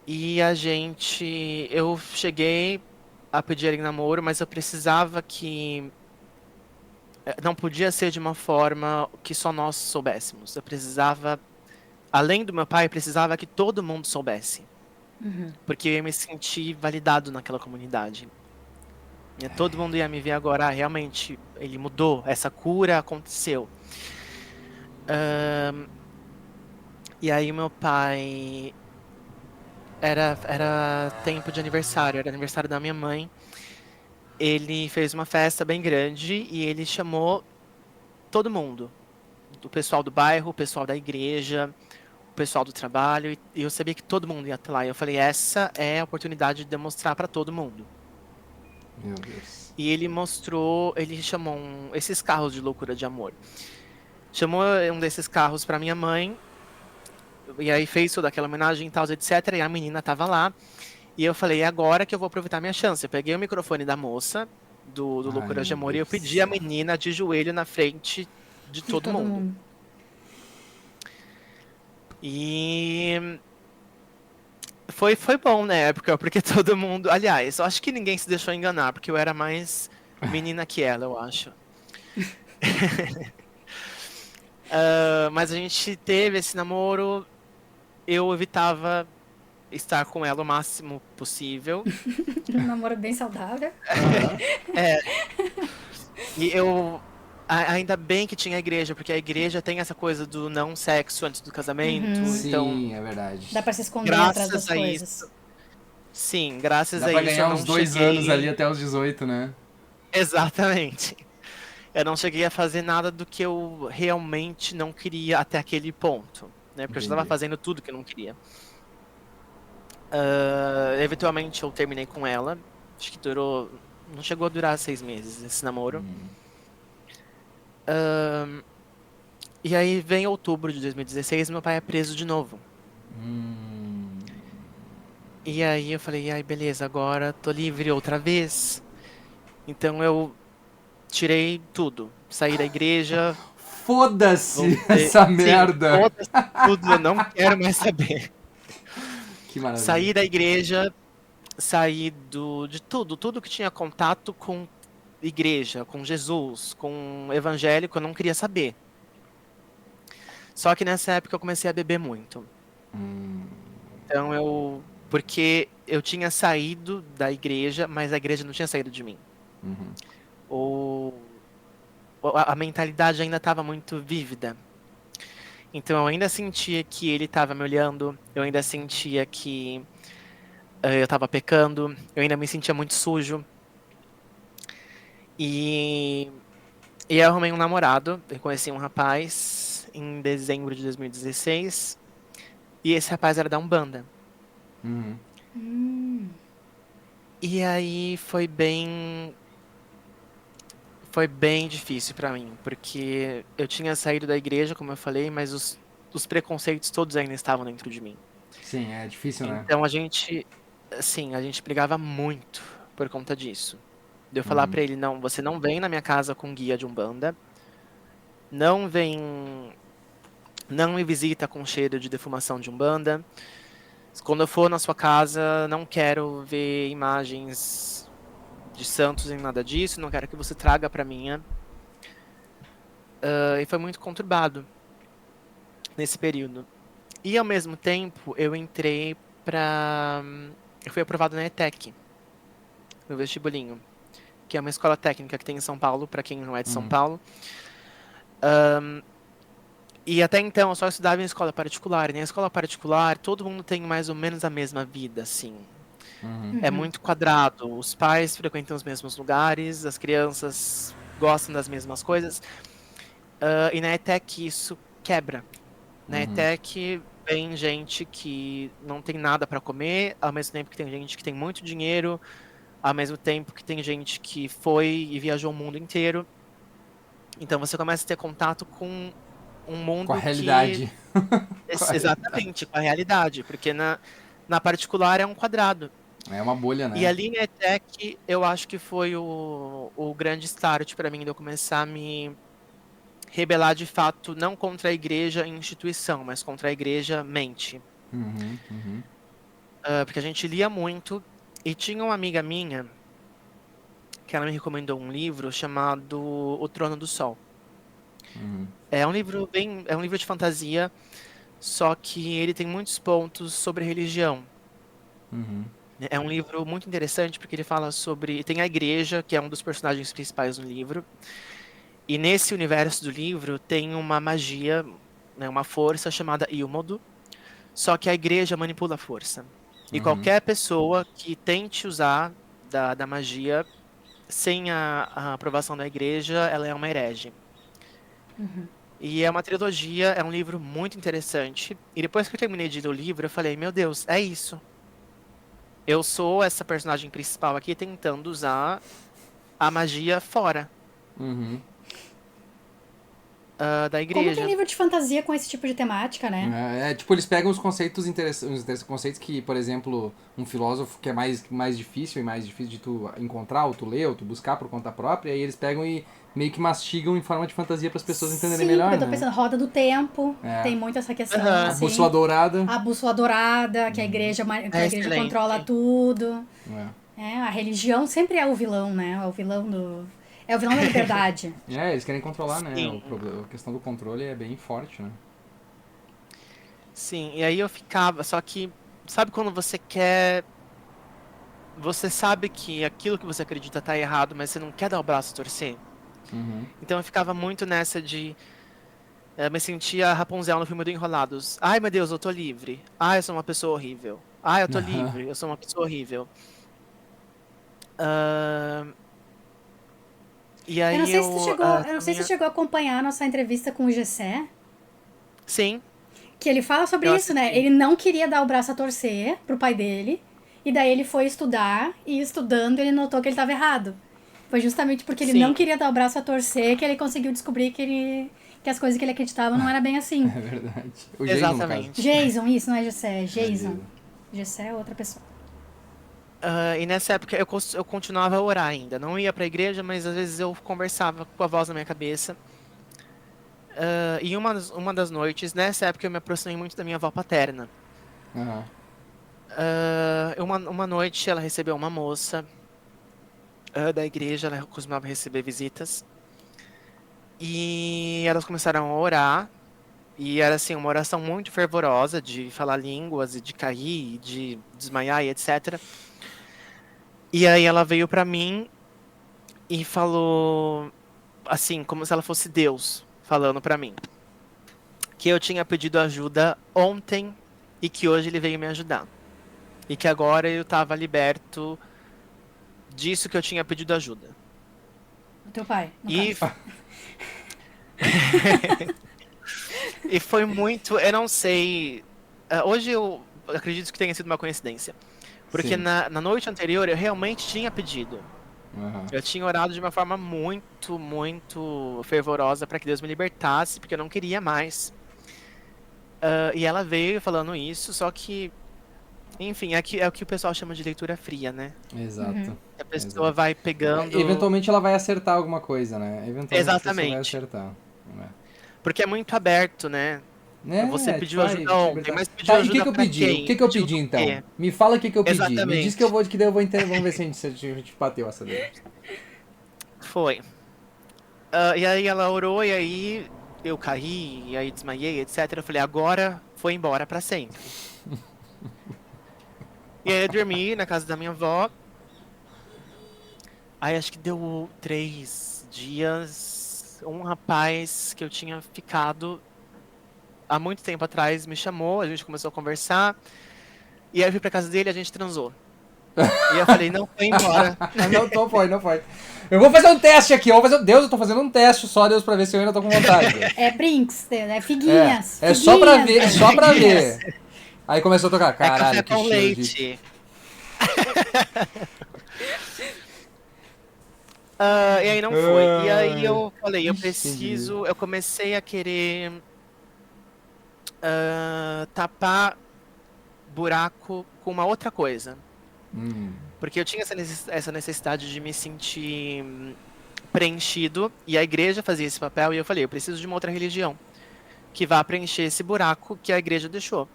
E eu cheguei a pedir ele em namoro, mas eu precisava que... Não podia ser de uma forma que só nós soubéssemos. Eu precisava, além do meu pai, eu precisava que todo mundo soubesse. Porque eu ia me sentir validado naquela comunidade. Todo mundo ia me ver agora, realmente, ele mudou, essa cura aconteceu. E aí meu pai... Era tempo de aniversário, era aniversário da minha mãe. Ele fez uma festa bem grande e ele chamou todo mundo. O pessoal do bairro, o pessoal da igreja, o pessoal do trabalho. E eu sabia que todo mundo ia estar lá. E eu falei, essa é a oportunidade de demonstrar para todo mundo. Meu Deus. E ele chamou esses carros de loucura de amor. Chamou um desses carros para minha mãe. E aí fez toda aquela homenagem e tal, etc. E a menina tava lá. E eu falei, é agora que eu vou aproveitar minha chance. Eu peguei o microfone da moça, do Loucura de Amor, e eu pedi a menina de joelho na frente de todo mundo. E foi bom na época, porque todo mundo... Aliás, eu acho que ninguém se deixou enganar, porque eu era mais menina que ela, eu acho. Mas a gente teve esse namoro, eu evitava estar com ela o máximo possível. Um namoro bem saudável. E eu... Ainda bem que tinha a igreja, porque a igreja tem essa coisa do não sexo antes do casamento. Então, sim, é verdade. Dá pra se esconder atrás das graças a coisas. isso... Sim, graças Dá a pra isso eu ganhar não uns 2 cheguei... anos ali até os 18, né? Exatamente. Eu não cheguei a fazer nada do que eu realmente não queria até aquele ponto, né? Porque eu já estava Entendi. fazendo tudo que eu não queria. Eventualmente eu terminei com ela. Acho que durou... Não chegou a durar 6 meses esse namoro. E aí vem outubro de 2016 e meu pai é preso de novo. E aí eu falei, ai beleza, agora tô livre outra vez. Então eu tirei tudo. Saí da igreja. Foda-se essa merda! Foda-se tudo, eu não quero mais saber. Que maravilha. Saí da igreja, saí de tudo que tinha contato com igreja, com Jesus, com evangélico, eu não queria saber. Só que nessa época eu comecei a beber muito. Então porque eu tinha saído da igreja, mas a igreja não tinha saído de mim. A mentalidade ainda estava muito vívida. Então eu ainda sentia que ele estava me olhando, eu ainda sentia que eu estava pecando, eu ainda me sentia muito sujo. E eu arrumei um namorado, eu conheci um rapaz em dezembro de 2016, e esse rapaz era da Umbanda. E aí foi bem difícil pra mim, porque eu tinha saído da igreja, como eu falei, mas os preconceitos todos ainda estavam dentro de mim. Sim, é difícil, né? Então a gente brigava muito por conta disso. De eu falar pra ele, não, você não vem na minha casa com guia de Umbanda, não me visita com cheiro de defumação de Umbanda. Quando eu for na sua casa, não quero ver imagens de santos nem nada disso, não quero que você traga pra minha. E foi muito conturbado nesse período. E ao mesmo tempo, eu fui aprovado na ETEC, no vestibulinho, que é uma escola técnica que tem em São Paulo, pra quem não é de São Paulo. E até então eu só estudava em escola particular. E na escola particular, todo mundo tem mais ou menos a mesma vida, assim. É muito quadrado. Os pais frequentam os mesmos lugares, as crianças gostam das mesmas coisas. E na ETEC isso quebra. Na ETEC vem gente que não tem nada para comer, ao mesmo tempo que tem gente que tem muito dinheiro, ao mesmo tempo que tem gente que foi e viajou o mundo inteiro. Então você começa a ter contato com um mundo com a realidade. Exatamente, com a realidade. Porque na particular é um quadrado. É uma bolha, né? E ali na ETEC, eu acho que foi o grande start para mim, de eu começar a me rebelar de fato, não contra a igreja em instituição, mas contra a igreja mente. Uhum, uhum. Porque a gente lia muito, e tinha uma amiga minha, que ela me recomendou um livro chamado O Trono do Sol. Uhum. É um livro de fantasia, só que ele tem muitos pontos sobre religião. Uhum. É um livro muito interessante porque ele fala sobre... Tem a igreja, que é um dos personagens principais do livro. E nesse universo do livro tem uma magia, né, uma força chamada Ilmodu. Só que a igreja manipula a força. E Uhum. qualquer pessoa que tente usar da magia sem a aprovação da igreja, ela é uma herege. E é uma trilogia, é um livro muito interessante. E depois que eu terminei de ler o livro, eu falei, meu Deus, é isso. Eu sou essa personagem principal aqui tentando usar a magia fora Uhum. da Como tem igreja. livro de fantasia com esse tipo de temática, né? Tipo, eles pegam os conceitos interessantes, os conceitos que, por exemplo, um filósofo que é mais difícil de tu encontrar, ou tu ler, ou tu buscar por conta própria, e eles pegam e meio que mastigam em forma de fantasia para as pessoas entenderem Sim, melhor, porque eu tô né? pensando, Roda do Tempo, É. tem muito essa questão, Aham. A assim. bússola dourada. A bússola dourada, que a igreja, que a igreja excelente. controla tudo. É. A religião sempre é o vilão, né? É o vilão da liberdade. Eles querem controlar, né? Sim. A questão do controle é bem forte, né? Sim, e aí eu ficava, só que, sabe quando você quer... Você sabe que aquilo que você acredita tá errado, mas você não quer dar o braço a torcer? Uhum. Então eu ficava muito nessa de... me sentia a Rapunzel no filme do Enrolados. Ai, meu Deus, eu tô livre. Ai, eu sou uma pessoa horrível. Ai, eu tô livre, eu sou uma pessoa horrível. E aí Eu não sei se tu chegou, eu não sei se minha... tu chegou a acompanhar a nossa entrevista com o Gessé, Sim, que ele fala sobre eu isso, né? assisti. Ele não queria dar o braço a torcer pro pai dele, e daí ele foi estudar, e estudando ele notou que ele estava errado. Foi justamente porque ele Sim. não queria dar o braço a torcer que ele conseguiu descobrir que as coisas que ele acreditava não era bem assim. É verdade. O Jason, Exatamente. no caso. Jason, isso, não é Gessé, é Jason. Jason. Gessé é outra pessoa. E nessa época eu continuava a orar ainda. Não ia pra igreja, mas às vezes eu conversava com a voz na minha cabeça. E uma das noites, nessa época eu me aproximei muito da minha avó paterna. Aham. Uma noite ela recebeu uma moça da igreja, ela costumava receber visitas. E elas começaram a orar. E era assim, uma oração muito fervorosa, de falar línguas, e de cair, e de desmaiar, e etc. E aí ela veio pra mim e falou, assim, como se ela fosse Deus falando pra mim, que eu tinha pedido ajuda ontem e que hoje ele veio me ajudar. E que agora eu tava liberto disso que eu tinha pedido ajuda. O teu pai, no E caso. e foi muito, eu não sei, hoje eu acredito que tenha sido uma coincidência. Porque Sim. na noite anterior eu realmente tinha pedido. Aham. Eu tinha orado de uma forma muito, muito fervorosa para que Deus me libertasse, porque eu não queria mais. E ela veio falando isso, só que, enfim, é o que o pessoal chama de leitura fria, né? Exato. A pessoa vai pegando. Eventualmente ela vai acertar alguma coisa, né? Eventualmente Exatamente. a pessoa vai acertar. Porque é muito aberto, né? Você pediu ajuda ontem, mas pediu Tá, e o ajuda que eu pra pedi? quem? O que eu Pediu pedi do então? quê? Me fala o que eu pedi. Me Exatamente. diz que eu vou entender. Vamos ver se a gente bateu essa daí. Foi. E aí ela orou, e aí eu caí, e aí desmaiei, etc. Eu falei, agora foi embora pra sempre. E aí eu dormi na casa da minha avó. Aí acho que deu 3 dias. Um rapaz que eu tinha ficado há muito tempo atrás me chamou, a gente começou a conversar. E aí eu fui pra casa dele e a gente transou. E eu falei, não, foi embora. Não foi. Eu vou fazer um teste aqui. Deus, eu tô fazendo um teste só, Deus, pra ver se eu ainda tô com vontade. É Brinks, é figuinhas. É só pra ver, figuinhas, só pra figuinhas. ver. Aí começou a tocar. Caralho, É café que com cheiro de... leite. E aí não foi. E aí eu falei, eu comecei a querer tapar buraco com uma outra coisa. Porque eu tinha essa necessidade de me sentir preenchido, e a igreja fazia esse papel, e eu falei, eu preciso de uma outra religião que vá preencher esse buraco que a igreja deixou.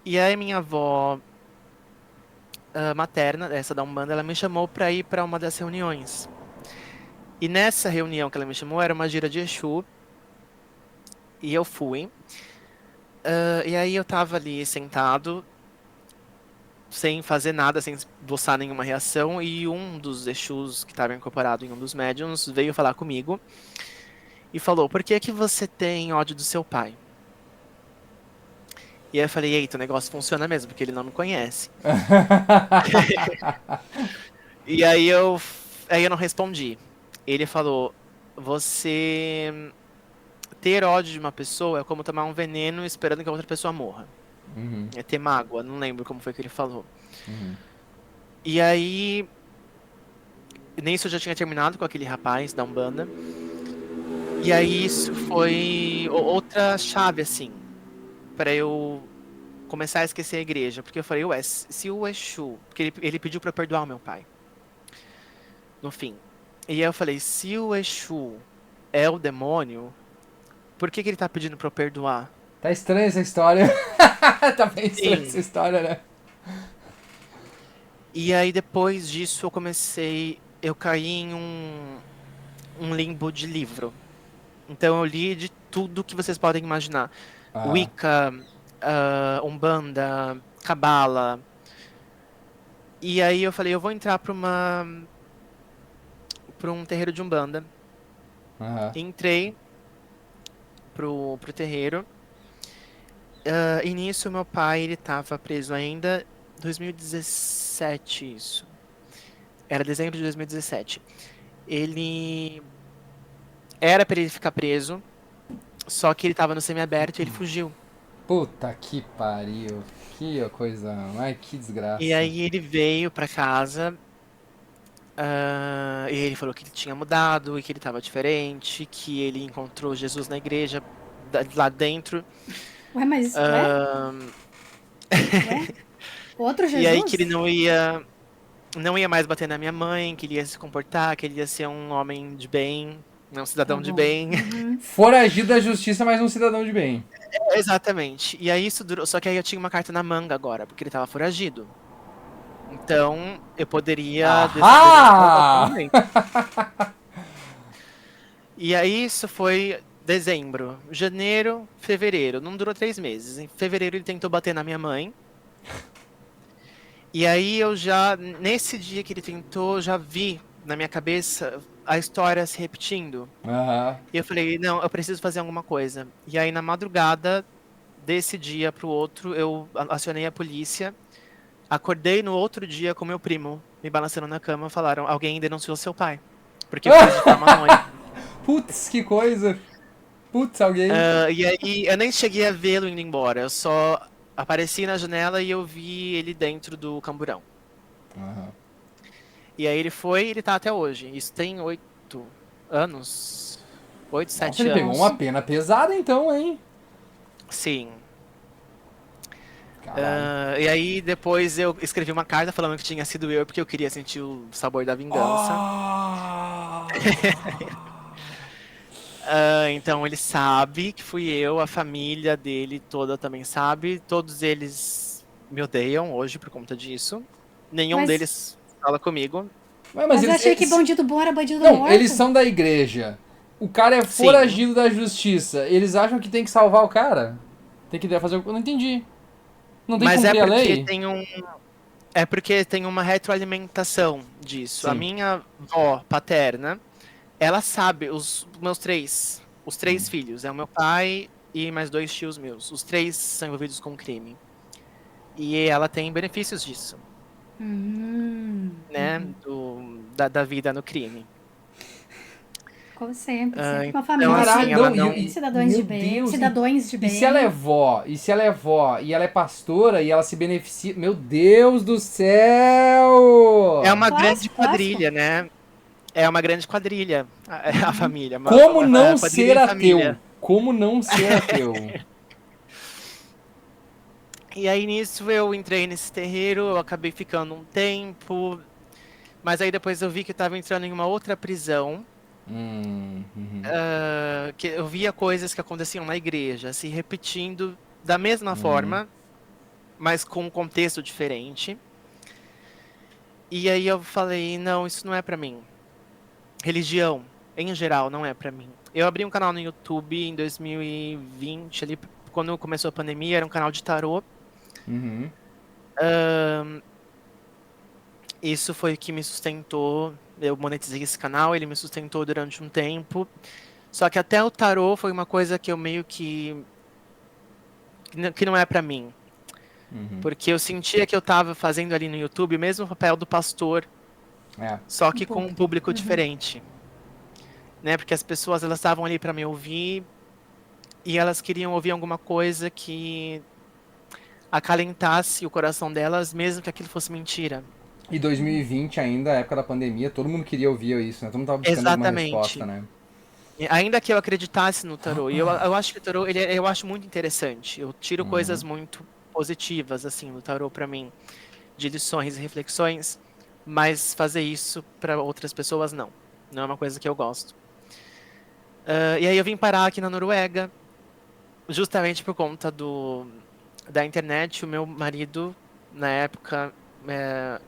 E aí minha avó materna, essa da Umbanda, ela me chamou pra ir pra uma das reuniões. E nessa reunião que ela me chamou, era uma gira de Exu, e eu fui. E aí eu tava ali sentado, sem fazer nada, sem esboçar nenhuma reação, e um dos Exus que estava incorporado em um dos médiums veio falar comigo e falou: por que que você tem ódio do seu pai? E aí eu falei: eita, o negócio funciona mesmo, porque ele não me conhece. E aí eu não respondi. Ele falou: você ter ódio de uma pessoa é como tomar um veneno esperando que a outra pessoa morra. Uhum, É ter mágoa, não lembro como foi que ele falou. uhum. E aí, nisso eu já tinha terminado com aquele rapaz da Umbanda. E aí isso foi outra chave, assim, pra eu começar a esquecer a igreja. Porque eu falei: ué, se o Exu... Porque ele pediu pra eu perdoar o meu pai, no fim. E aí eu falei: se o Exu é o demônio, por que que ele tá pedindo pra eu perdoar? Tá estranha essa história. Tá bem estranha essa Sim. história, né? E aí depois disso eu caí em um limbo de livro. Então eu li de tudo que vocês podem imaginar. Aham, Wicca, Umbanda, Cabala. E aí eu falei: eu vou entrar pra um terreiro de Umbanda. aham. Entrei pro terreiro. E nisso meu pai, ele tava preso ainda. 2017, isso. Era dezembro de 2017. Ele era pra ele ficar preso, só que ele tava no semiaberto e ele fugiu. Puta que pariu. Que coisa. Ai, que E desgraça. aí ele veio pra casa. E ele falou que ele tinha mudado e que ele tava diferente, que ele encontrou Jesus na igreja, lá dentro. Ué, mas, Ahn, ué? Outro e aí que ele Jesus? não ia mais bater na minha mãe, que ele ia se comportar, que ele ia ser um homem de bem, um Tá cidadão de bom. bem. Uhum. Foragido da justiça, mas um cidadão de bem. Exatamente. E aí isso durou. Só que aí eu tinha uma carta na manga agora, porque ele tava foragido. Então eu poderia denunciar a qualquer Ahá! momento. E aí isso foi dezembro, janeiro, fevereiro. Não durou 3 meses. Em fevereiro ele tentou bater na minha mãe. E aí nesse dia que ele tentou, já vi na minha cabeça a história se repetindo. Aham. E eu falei: não, eu preciso fazer alguma coisa. E aí na madrugada desse dia pro outro, eu acionei a polícia. Acordei no outro dia com meu primo me balançando na cama. Falaram: alguém denunciou seu pai. Porque eu fiz de forma anônima. Putz, que coisa. Putz, alguém. E aí eu nem cheguei a vê-lo indo embora. Eu só apareci na janela e eu vi ele dentro do camburão. Aham. E aí ele tá até hoje. Isso tem 8 anos. Oito, Nossa, sete ele pegou uma anos. pena pesada então, hein? Sim. Caralho. E aí depois eu escrevi uma carta falando que tinha sido eu porque eu queria sentir o sabor da vingança. Ah! Então ele sabe que fui eu, a família dele toda também sabe. Todos eles me odeiam hoje por conta disso. Nenhum Mas, deles fala comigo. Ué, mas mas eu eles, achei que eles. bandido bom era bandido Não, eles morto. são da igreja. O cara é Sim, foragido da justiça. Eles acham que tem que salvar o cara? Tem que fazer. Eu não entendi. Não tem que mas é cumprir a porque lei? tem uma retroalimentação disso. A Sim. minha avó paterna, ela sabe os três filhos, é o meu pai e mais 2 tios meus. Os três são envolvidos com crime. E ela tem benefícios disso, né? Uhum. Da vida no crime. Como sempre, Ah, sempre uma então, família assim, Caralho, ela não, não. cidadãos de meu bem, Deus, cidadões de e se ela é bem. vó, e ela é pastora e ela se beneficia, meu Deus do céu! É uma grande Clássico, clássico. quadrilha, né? É uma grande quadrilha, a família. Como não A quadrilha ser em ateu? família. Como não ser ateu? E aí nisso eu entrei nesse terreiro, eu acabei ficando um tempo, mas aí depois eu vi que eu tava entrando em uma outra prisão, Uhum, que eu via coisas que aconteciam na igreja se repetindo da mesma uhum, forma, mas com um contexto diferente. E aí eu falei, não, isso não é pra mim. Religião, em geral, não é pra mim. Eu abri um canal no YouTube em 2020, ali, quando começou a pandemia, era um canal de tarô. Uhum. Isso foi o que me sustentou. Eu monetizei esse canal, ele me sustentou durante um tempo. Só que até o tarô foi uma coisa que eu meio que não é pra mim. Uhum. Porque eu sentia que eu tava fazendo ali no YouTube o mesmo papel do pastor, É. só que com um público Uhum. diferente. Né? Porque as pessoas elas estavam ali pra me ouvir e elas queriam ouvir alguma coisa que acalentasse o coração delas, mesmo que aquilo fosse mentira. E 2020 ainda, a época da pandemia, todo mundo queria ouvir isso, né? Todo mundo tava buscando alguma resposta, Exatamente. né? E ainda que eu acreditasse no tarô, e eu acho que o tarô, eu acho muito interessante. Eu tiro coisas Uhum. muito positivas, assim, do tarô pra mim, de lições e reflexões, mas fazer isso pra outras pessoas, não. Não é uma coisa que eu gosto. E aí eu vim parar aqui na Noruega, justamente por conta da internet. O meu marido, na época,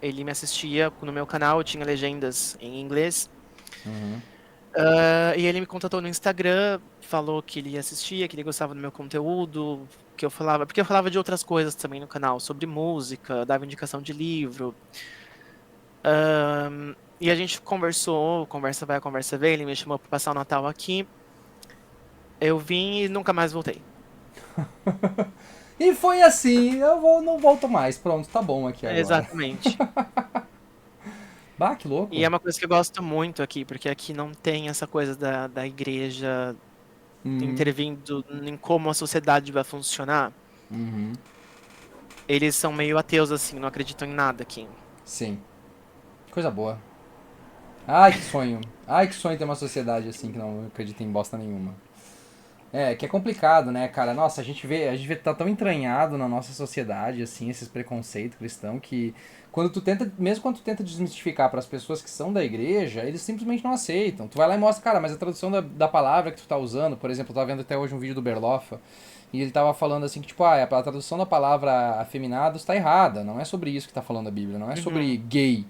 ele me assistia no meu canal, eu tinha legendas em inglês. Uhum. E ele me contatou no Instagram, falou que ele assistia, que ele gostava do meu conteúdo, que eu falava, porque eu falava de outras coisas também no canal, sobre música, dava indicação de livro. E a gente conversou, conversa vai, conversa vem, ele me chamou para passar o Natal aqui. Eu vim e nunca mais voltei. E foi assim, não volto mais. Pronto, tá bom aqui agora. Exatamente. Bah, que E louco. é uma coisa que eu gosto muito aqui, porque aqui não tem essa coisa da igreja Uhum. intervindo em como a sociedade vai funcionar. Uhum. Eles são meio ateus, assim, não acreditam em nada aqui. Sim. Coisa boa. Ai, que sonho. Ai, que sonho ter uma sociedade assim que não acredita em bosta nenhuma. É, que é complicado, né, cara? Nossa, a gente vê tá tão entranhado na nossa sociedade, assim, esses preconceitos cristãos que mesmo quando tu tenta desmistificar para as pessoas que são da igreja, eles simplesmente não aceitam. Tu vai lá e mostra, cara, mas a tradução da palavra que tu tá usando, por exemplo, eu tava vendo até hoje um vídeo do Berloffa, e ele tava falando assim que, tipo, a tradução da palavra afeminados tá errada, não é sobre isso que tá falando a Bíblia, não é sobre Uhum. gay.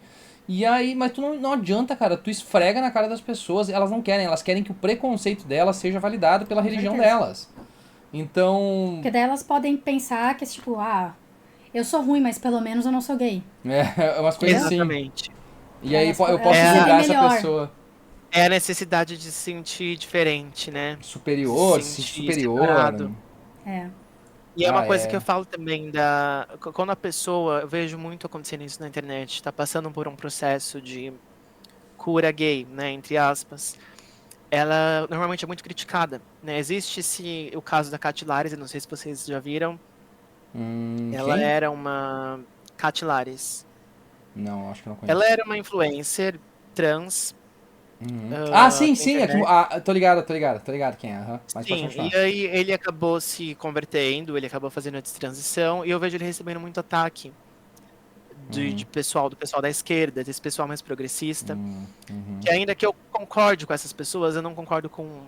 E aí, mas tu não adianta, cara, tu esfrega na cara das pessoas, elas não querem, elas querem que o preconceito delas seja validado pela Com religião certeza. delas. Então, Porque daí elas podem pensar que, tipo, eu sou ruim, mas pelo menos eu não sou gay. é umas coisas Entendeu? assim. Exatamente. E aí eu Elas posso se É sentem julgar a, essa melhor. pessoa é a necessidade de se sentir diferente, né? De se superior, se sentir sentir superior. separado. É. E é uma Ah, coisa que eu é. falo também quando a pessoa, eu vejo muito acontecendo isso na internet, tá passando por um processo de cura gay, né, entre aspas. Ela normalmente é muito criticada, né? Existe o caso da Cat Lares, eu não sei se vocês já viram. Ela Quem? era uma Cat Lares. Não, acho que eu não Ela conheço. era uma influencer trans Ah, sim, na sim, aqui, internet. tô ligado quem é, aham. Mas pode Sim, e continuar. aí ele acabou se convertendo, ele acabou fazendo a transição, e eu vejo ele recebendo muito ataque do pessoal da esquerda, desse pessoal mais progressista, que ainda que eu concorde com essas pessoas, eu não concordo com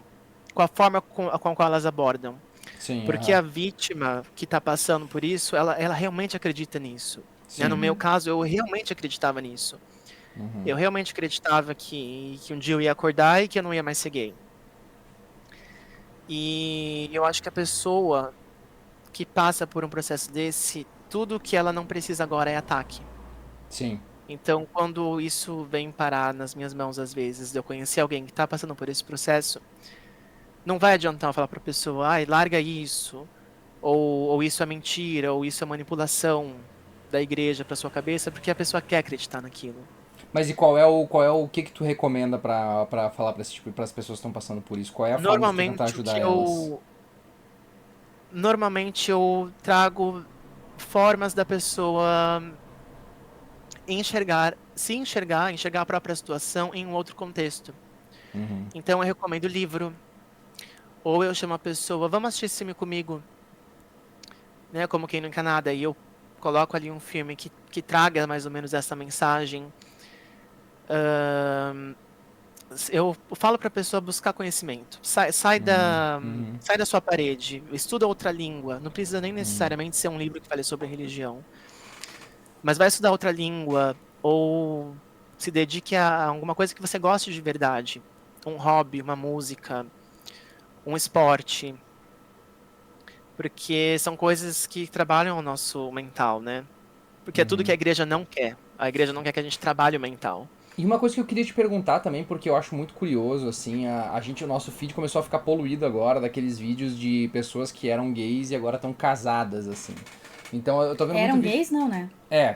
a forma com a qual elas abordam. Sim, Porque aham. a vítima que está passando por isso, ela realmente acredita nisso. Né? No Sim. meu caso, eu realmente acreditava nisso. Eu realmente acreditava que um dia eu ia acordar e que eu não ia mais ser gay. E eu acho que a pessoa que passa por um processo desse, tudo que ela não precisa agora é ataque. Sim. Então, quando isso vem parar nas minhas mãos, às vezes, de eu conhecer alguém que está passando por esse processo, não vai adiantar eu falar para a pessoa, ai, larga isso, ou isso é mentira, ou isso é manipulação da igreja para sua cabeça, porque a pessoa quer acreditar naquilo. Mas e qual é o que tu recomenda pra falar pra esse tipo, pras pessoas que estão passando por isso? Qual é a forma de tu tentar Normalmente, ajudar elas? normalmente eu trago formas da pessoa enxergar a própria situação em um outro contexto. Então eu recomendo livro, ou eu chamo a pessoa, vamos assistir esse filme comigo, né? Como Quem Nunca Nada, e eu coloco ali um filme que traga mais ou menos essa mensagem. Eu falo para a pessoa buscar conhecimento. Sai da sua parede, estuda outra língua. Não precisa nem necessariamente ser um livro que fale sobre religião. Mas vai estudar outra língua, ou se dedique a alguma coisa que você goste de verdade. Um hobby, uma música, um esporte. Porque são coisas que trabalham o nosso mental, né? Porque é tudo que a igreja não quer. A igreja não quer que a gente trabalhe o mental. E uma coisa que eu queria te perguntar também, porque eu acho muito curioso, assim, o nosso feed começou a ficar poluído agora daqueles vídeos de pessoas que eram gays e agora estão casadas, assim. Então eu tô vendo Eram muito gays, não, né?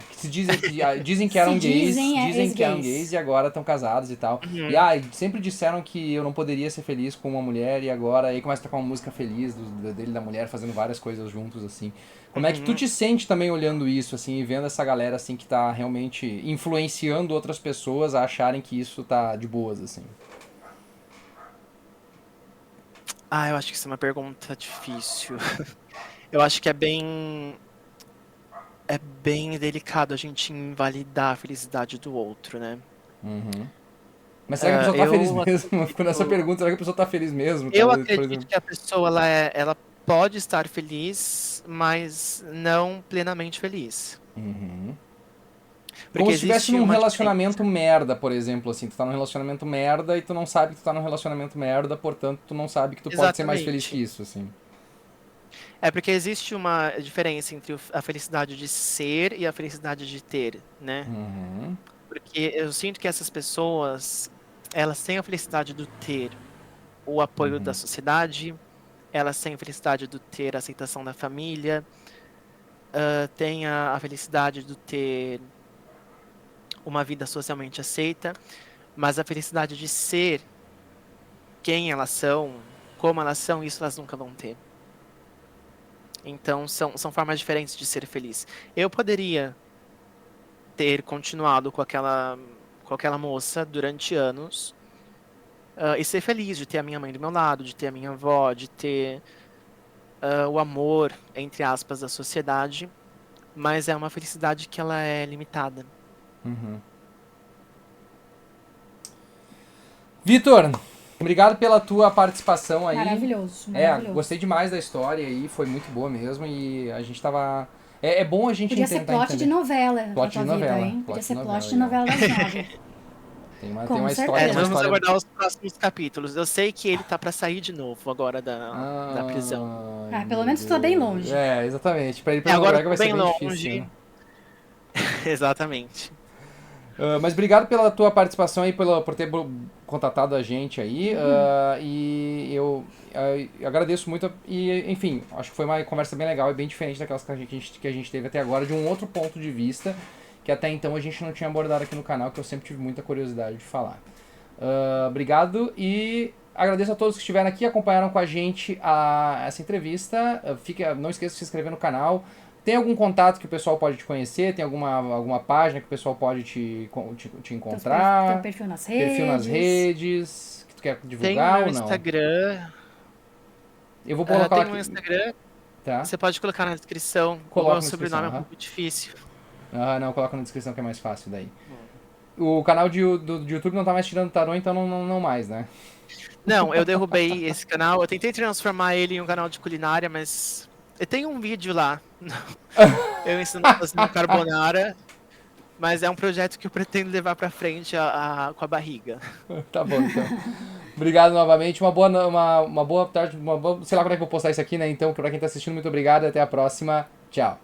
que se dizem que eram Se gays, dizem, dizem que eram ex-gays. gays e agora estão casados e tal. Uhum. E sempre disseram que eu não poderia ser feliz com uma mulher e agora aí começa a tocar uma música feliz dele e da mulher fazendo várias coisas juntos, assim. Como é que tu te sente também olhando isso, assim, e vendo essa galera, assim, que tá realmente influenciando outras pessoas a acharem que isso tá de boas, assim? Eu acho que isso é uma pergunta difícil. Eu acho que é bem delicado a gente invalidar a felicidade do outro, né? Uhum. Mas será que a pessoa tá feliz mesmo? Ficou nessa pergunta, será que a pessoa tá feliz mesmo? Eu Talvez, por acredito exemplo. que a pessoa ela pode estar feliz, mas não plenamente feliz. Uhum. Como Porque se estivesse existe num uma relacionamento diferença. merda, por exemplo, assim. Tu tá num relacionamento merda e tu não sabe que tu tá num relacionamento merda, portanto tu não sabe que tu pode ser mais feliz que Exatamente. isso, assim. É porque existe uma diferença entre a felicidade de ser e a felicidade de ter, né? Uhum. Porque eu sinto que essas pessoas, elas têm a felicidade do ter o apoio da Uhum. sociedade, elas têm a felicidade do ter a aceitação da família, têm a felicidade do ter uma vida socialmente aceita, mas a felicidade de ser quem elas são, como elas são, isso elas nunca vão ter. Então são formas diferentes de ser feliz. Eu poderia ter continuado com aquela moça durante anos, e ser feliz de ter a minha mãe do meu lado, de ter a minha avó, de ter o amor, entre aspas, da sociedade, mas é uma felicidade que ela é limitada. Uhum. Vitor, obrigado pela tua participação aí. Maravilhoso, maravilhoso. Gostei demais da história aí, foi muito boa mesmo e a gente tava... É bom a gente Podia ser tentar plot de entender. novela a Plot tua de vida, novela. hein? Podia Plot de ser novela plot de aí, ó. novela das nove. Tem Com uma história, certeza. Vamos aguardar os próximos capítulos. Eu sei que ele tá pra sair de novo agora da prisão. Ai, Pelo meu menos tu tá bem Deus. longe. Exatamente. Pra ir pra Agora eu Noruega tô vai ser bem bem difícil, né? longe. Exatamente. Mas obrigado pela tua participação aí, por ter contatado a gente aí. E eu agradeço muito. E, enfim, acho que foi uma conversa bem legal e bem diferente daquelas que a gente teve até agora, de um outro ponto de vista que até então a gente não tinha abordado aqui no canal, que eu sempre tive muita curiosidade de falar. Obrigado e agradeço a todos que estiveram aqui, acompanharam com a gente essa entrevista. Não esqueça de se inscrever no canal. Tem algum contato que o pessoal pode te conhecer? Tem alguma página que o pessoal pode te encontrar? Teu perfil nas redes. Perfil nas redes que tu quer Tem o divulgar meu ou não? Instagram. Eu vou colocar Tem o aqui. meu Instagram. Tá? Você pode colocar na descrição. O Coloca meu na sobrenome é um descrição. pouco difícil. Não, coloca na descrição que é mais fácil daí. O canal do YouTube não tá mais tirando tarô, então não mais, né? Não, eu derrubei esse canal. Eu tentei transformar ele em um canal de culinária, mas eu tenho um vídeo lá. Eu ensino a fazer uma carbonara, mas é um projeto que eu pretendo levar pra frente com a barriga. Tá bom, então. Obrigado novamente. Uma boa tarde. Sei lá como é que eu vou postar isso aqui, né? Então, pra quem tá assistindo, muito obrigado e até a próxima. Tchau.